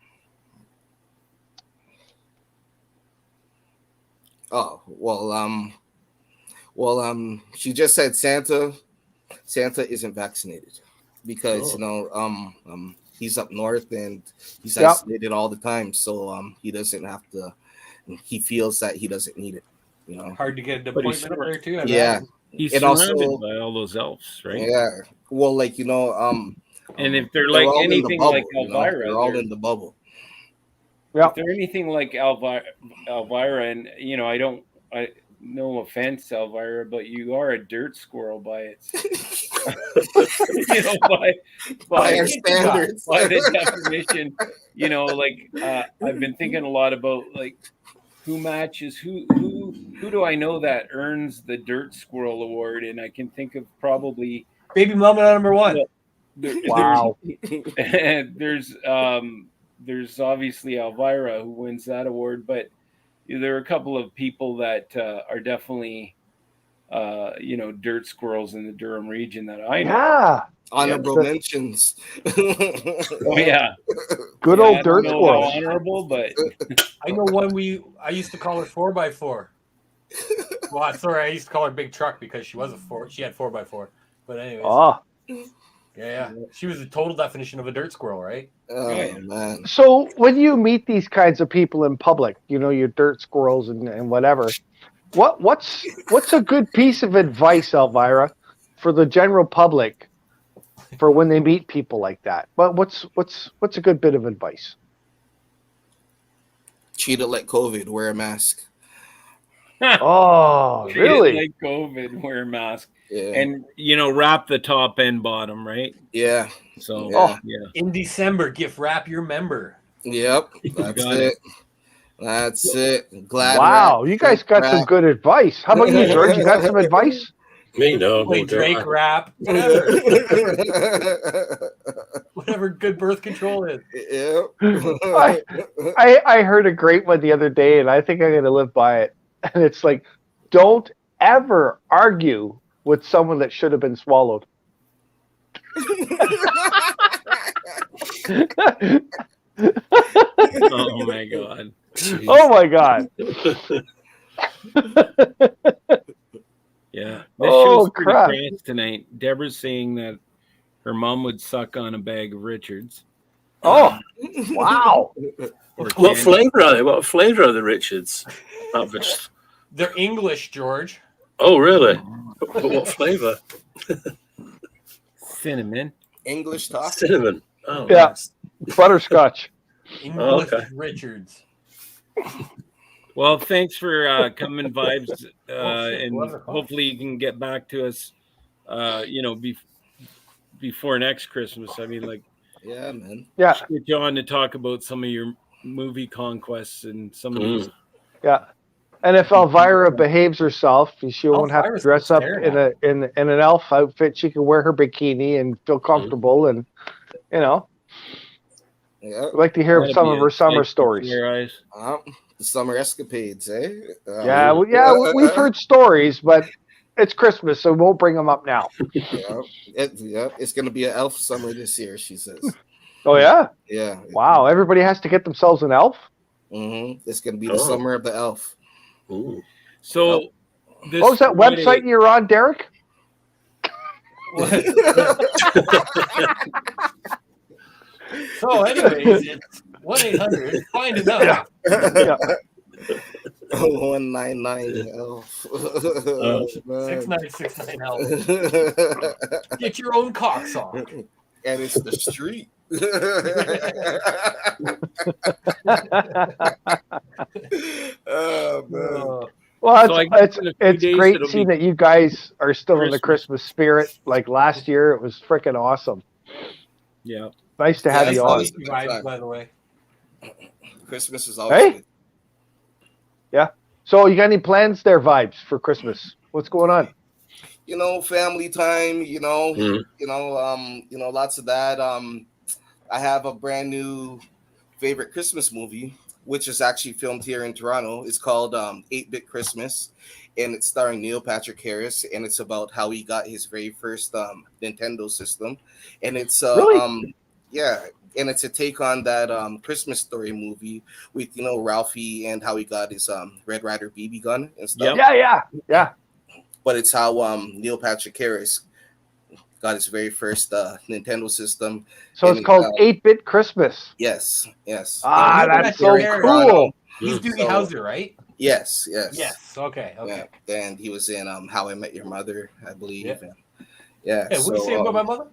Oh well, she just said Santa isn't vaccinated because you know he's up north and he's Yep. isolated all the time, so he doesn't have to. He feels that he doesn't need it, you know. Hard to get an But he's appointment up there too. I Yeah, imagine. He's It surrounded also- by all those elves, right? yeah. Well, like you know, And if they're they're like all in the anything bubble, like you know? Elvira, They're all in the bubble. if they're anything like Elvira, and you know, no offense, Elvira, but you are a dirt squirrel by its, you know, By our standards. by the definition. You know, like I've been thinking a lot about like who matches who do I know that earns the Dirt Squirrel Award, and I can think of probably Baby mama number 1. Wow. there's obviously Elvira who wins that award, but there are a couple of people that are definitely you know, dirt squirrels in the Durham region that I know. Yeah. Honorable Yeah. mentions. Oh yeah, Good Yeah, I old don't dirt know squirrel. how honorable, but I know one I used to call her 4x4. Well, sorry, I used to call her Big Truck because she was she had 4x4. But anyways, Ah. yeah, she was the total definition of a dirt squirrel, right? Oh Yeah. man. So when you meet these kinds of people in public, you know, your dirt squirrels and whatever, what's a good piece of advice, Elvira, for the general public for when they meet people like that? But what's a good bit of advice? Treat it like COVID. Wear a mask. Oh, treat it really? like COVID, wear a mask, Yeah. and you know, wrap the top and bottom, right? Yeah. So Yeah. yeah. In December, gift wrap your member. Yep. That's got it. That's it. Glad. Wow, you guys got some good advice. How about you, George? You got some advice? Me, no. Play no, Drake I- rap, whatever whatever good birth control is. Yeah. I heard a great one the other day, and I think I'm going to live by it. And it's like, don't ever argue with someone that should have been swallowed. Oh my god. Oh my god. Yeah. This Oh, show's pretty crap. crass tonight. Deborah's saying that her mom would suck on a bag of Richards. Oh, wow. Or What candy. flavour are they? What flavour are the Richards? They're English, George. Oh, really? What flavour? Cinnamon. English talk. Cinnamon. Oh, Yeah. nice. Butterscotch. English okay. Richards. Well, thanks for coming, Vibes. And wonderful. hopefully you can get back to us, before next Christmas. I mean, like, Yeah, man. Yeah, get you on to talk about some of your movie conquests and some of these. yeah. And if Elvira behaves herself, she won't have to Elvira's dress up hysterical. in an elf outfit. She can wear her bikini and feel comfortable, and Yeah. I'd like to hear That'd some be of a her summer sight to stories. your eyes. The summer escapades, eh? Yeah, we've heard stories, but it's Christmas, so we won't bring them up now. It's gonna be an elf summer this year, she says. Oh yeah, Yeah. wow! Everybody has to get themselves an elf. It's gonna be the summer of the elf. Ooh. So, this What was that Friday- website you're on, Derek? So, anyways, it's 1-800 find it out. Yeah. 199 elf. Oh, man. 6969 help. Get your own cocks on. And it's the street. Oh man. Well, So I guess in a few it's days great it'll seeing be that you guys are still in the Christmas. Christmas spirit. Like last year, it was freaking awesome. Yeah. Nice to have Yeah, you it's on. always- Vibes, by the way. Christmas is always Hey. good. So, you got any plans there, Vibes, for Christmas? What's going on? Family time, Mhm. lots of that. I have a brand new favorite Christmas movie, which is actually filmed here in Toronto. It's called 8-Bit Christmas, and it's starring Neil Patrick Harris, and it's about how he got his very first Nintendo system. And it's Really? and it's a take on that Christmas Story movie with Ralphie and how he got his Red Ryder BB gun and stuff. Yep. Yeah. But it's how Neil Patrick Harris got his very first Nintendo system. So And it's called 8-Bit Christmas. Yes. Ah, Neil that's Patrick so Harris. cool. He's Mm. Doogie So- Howser, right? Yes. Yes. Okay. Yeah. And he was in How I Met Your Mother, I believe. Yeah. And, yeah. Hey, what do you say about my mother?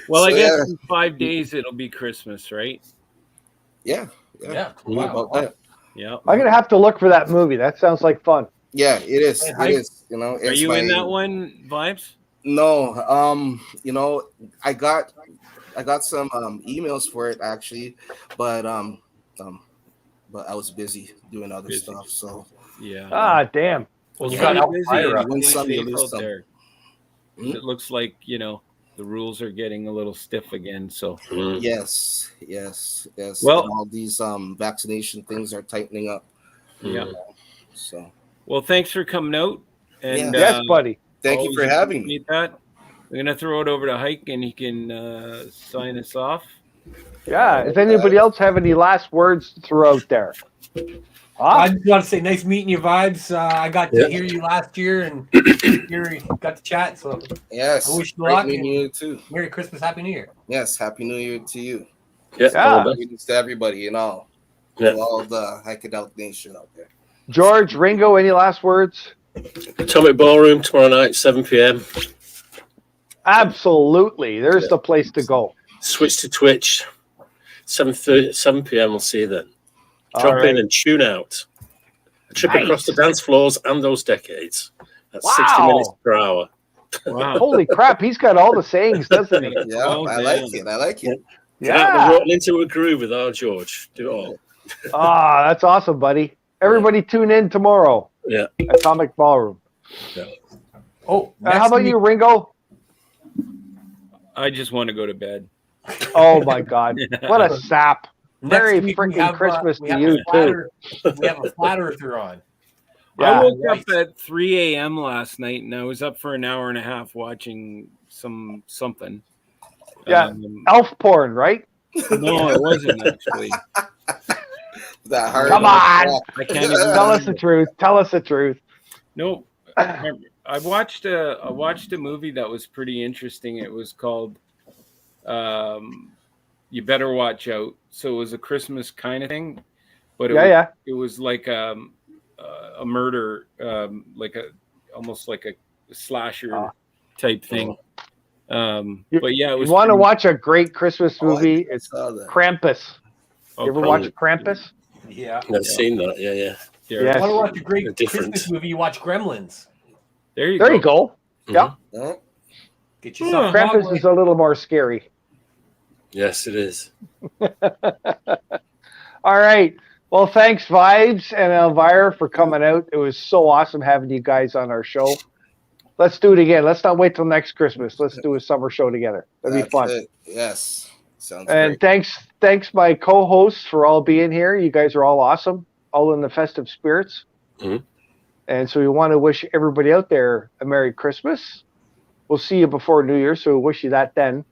Well, I So, guess yeah. in 5 days it'll be Christmas, right? Yeah. Yeah. Cool Wow. about that. Yeah. I'm going to have to look for that movie. That sounds like fun. Yeah, it is. Hey, It Hike, is. Are It's you in my- that one, Vibes? No. I got some emails for it actually, but I was busy doing other Busy. stuff. So Yeah. Ah, damn. Well, You you got got Elvira. busy. Win It's some, you safe lose out some. there. Hmm? It looks like, the rules are getting a little stiff again. So, Mm. yes. Well- And all these vaccination things are tightening up. yeah. So Well, thanks for coming out. And Yes, buddy. thank you always for having me. appreciate that. I'm going to throw it over to Hike and he can sign us off. Yeah. If anybody else have any last words to throw out there? I Ah, just want to say, nice meeting you, Vibes. I got to hear you last year and got to chat. So, Yes. I wish you Great luck meeting and- you too. Merry Christmas, Happy New Year. Yes. Happy New Year to you. Yeah. Yeah. all the best. Greetings to everybody and all. Yeah. To all the Heikadelic Nation out there. George, Ringo, any last words? Atomic Ballroom tomorrow night, 7 p.m. Absolutely. There's the place to go. Switch to Twitch, 7 p.m. We'll see you then. All Drop right. in and tune out. A trip Nice. across the dance floors and those decades. That's Wow. 60 minutes per hour. Wow. Holy crap, he's got all the sayings, doesn't he? Yeah, Oh, I damn. like it. I like it. Get out Yeah. and roll into a groove with our George. Do it all. Ah, that's awesome, buddy. Everybody tune in tomorrow. Yeah. Atomic Ballroom. Yeah. Oh, How about you, Ringo? I just want to go to bed. Oh my God, what a sap! Merry Next week we freaking have, Christmas we to have you a too. we have a flat earther on. Yeah. I woke up at 3 a.m. last night, and I was up for an hour and a half watching something. Yeah, elf porn, right? No, it wasn't actually. That hard. Come on, I can't even tell us the truth. Tell us the truth. No, I watched a movie that was pretty interesting. It was called "You Better Watch Out." So it was a Christmas kind of thing, but it was like a murder, almost like a slasher type thing. But yeah, it was. You want to watch a great Christmas movie? It's Krampus. Oh, You ever watch Krampus? Yeah, I've seen that. Yeah. Yes. You want to watch a great Christmas movie? You watch Gremlins. There you go. Mhm. Yeah. Get yourself. Krampus is a little more scary. Yes, it is. All right. Well, thanks, Vibes and Elvira, for coming out. It was so awesome having you guys on our show. Let's do it again. Let's not wait till next Christmas. Let's do a summer show together. That'd be fun. It. Yes. Sounds and great. thanks my co-hosts for all being here. You guys are all awesome, all in the festive spirits. Mm-hmm. And so we want to wish everybody out there a Merry Christmas. We'll see you before New Year, so we wish you that then.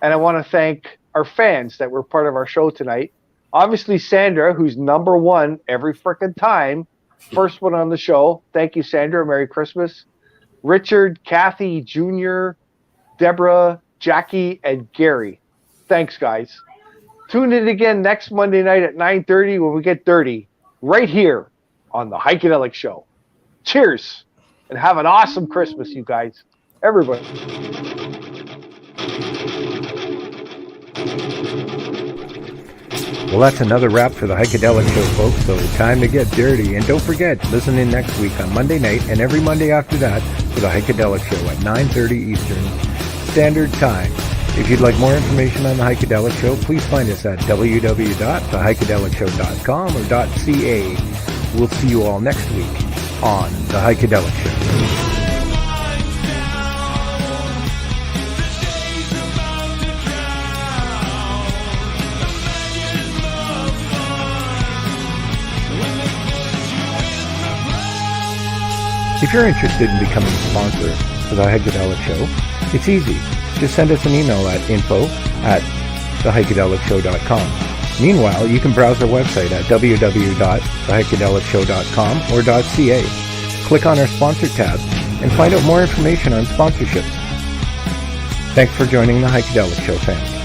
And I want to thank our fans that were part of our show tonight. Obviously, Sandra, who's number one every frickin' time, first one on the show. Thank you, Sandra. Merry Christmas. Richard, Kathy, Junior, Deborah, Jackie, and Gary. Thanks, guys. Tune in again next Monday night at 9:30 when we get dirty, right here on the Heikadelic Show. Cheers, and have an awesome Christmas, you guys. Everybody. Well, that's another wrap for the Heikadelic Show, folks, so time to get dirty. And don't forget, listen in next week on Monday night and every Monday after that for the Heikadelic Show at 9:30 Eastern Standard Time. If you'd like more information on the Heikadelic Show, please find us at www.theheikedelicshow.com or .ca. We'll see you all next week on the Heikadelic Show. If you're interested in becoming a sponsor for the Heikadelic Show, it's easy. Just send us an email at info@theheikedelicshow.com. Meanwhile, you can browse our website at www.theheikedelicshow.com or .ca. Click on our sponsor tab and find out more information on sponsorships. Thanks for joining the Heikadelic Show, fans.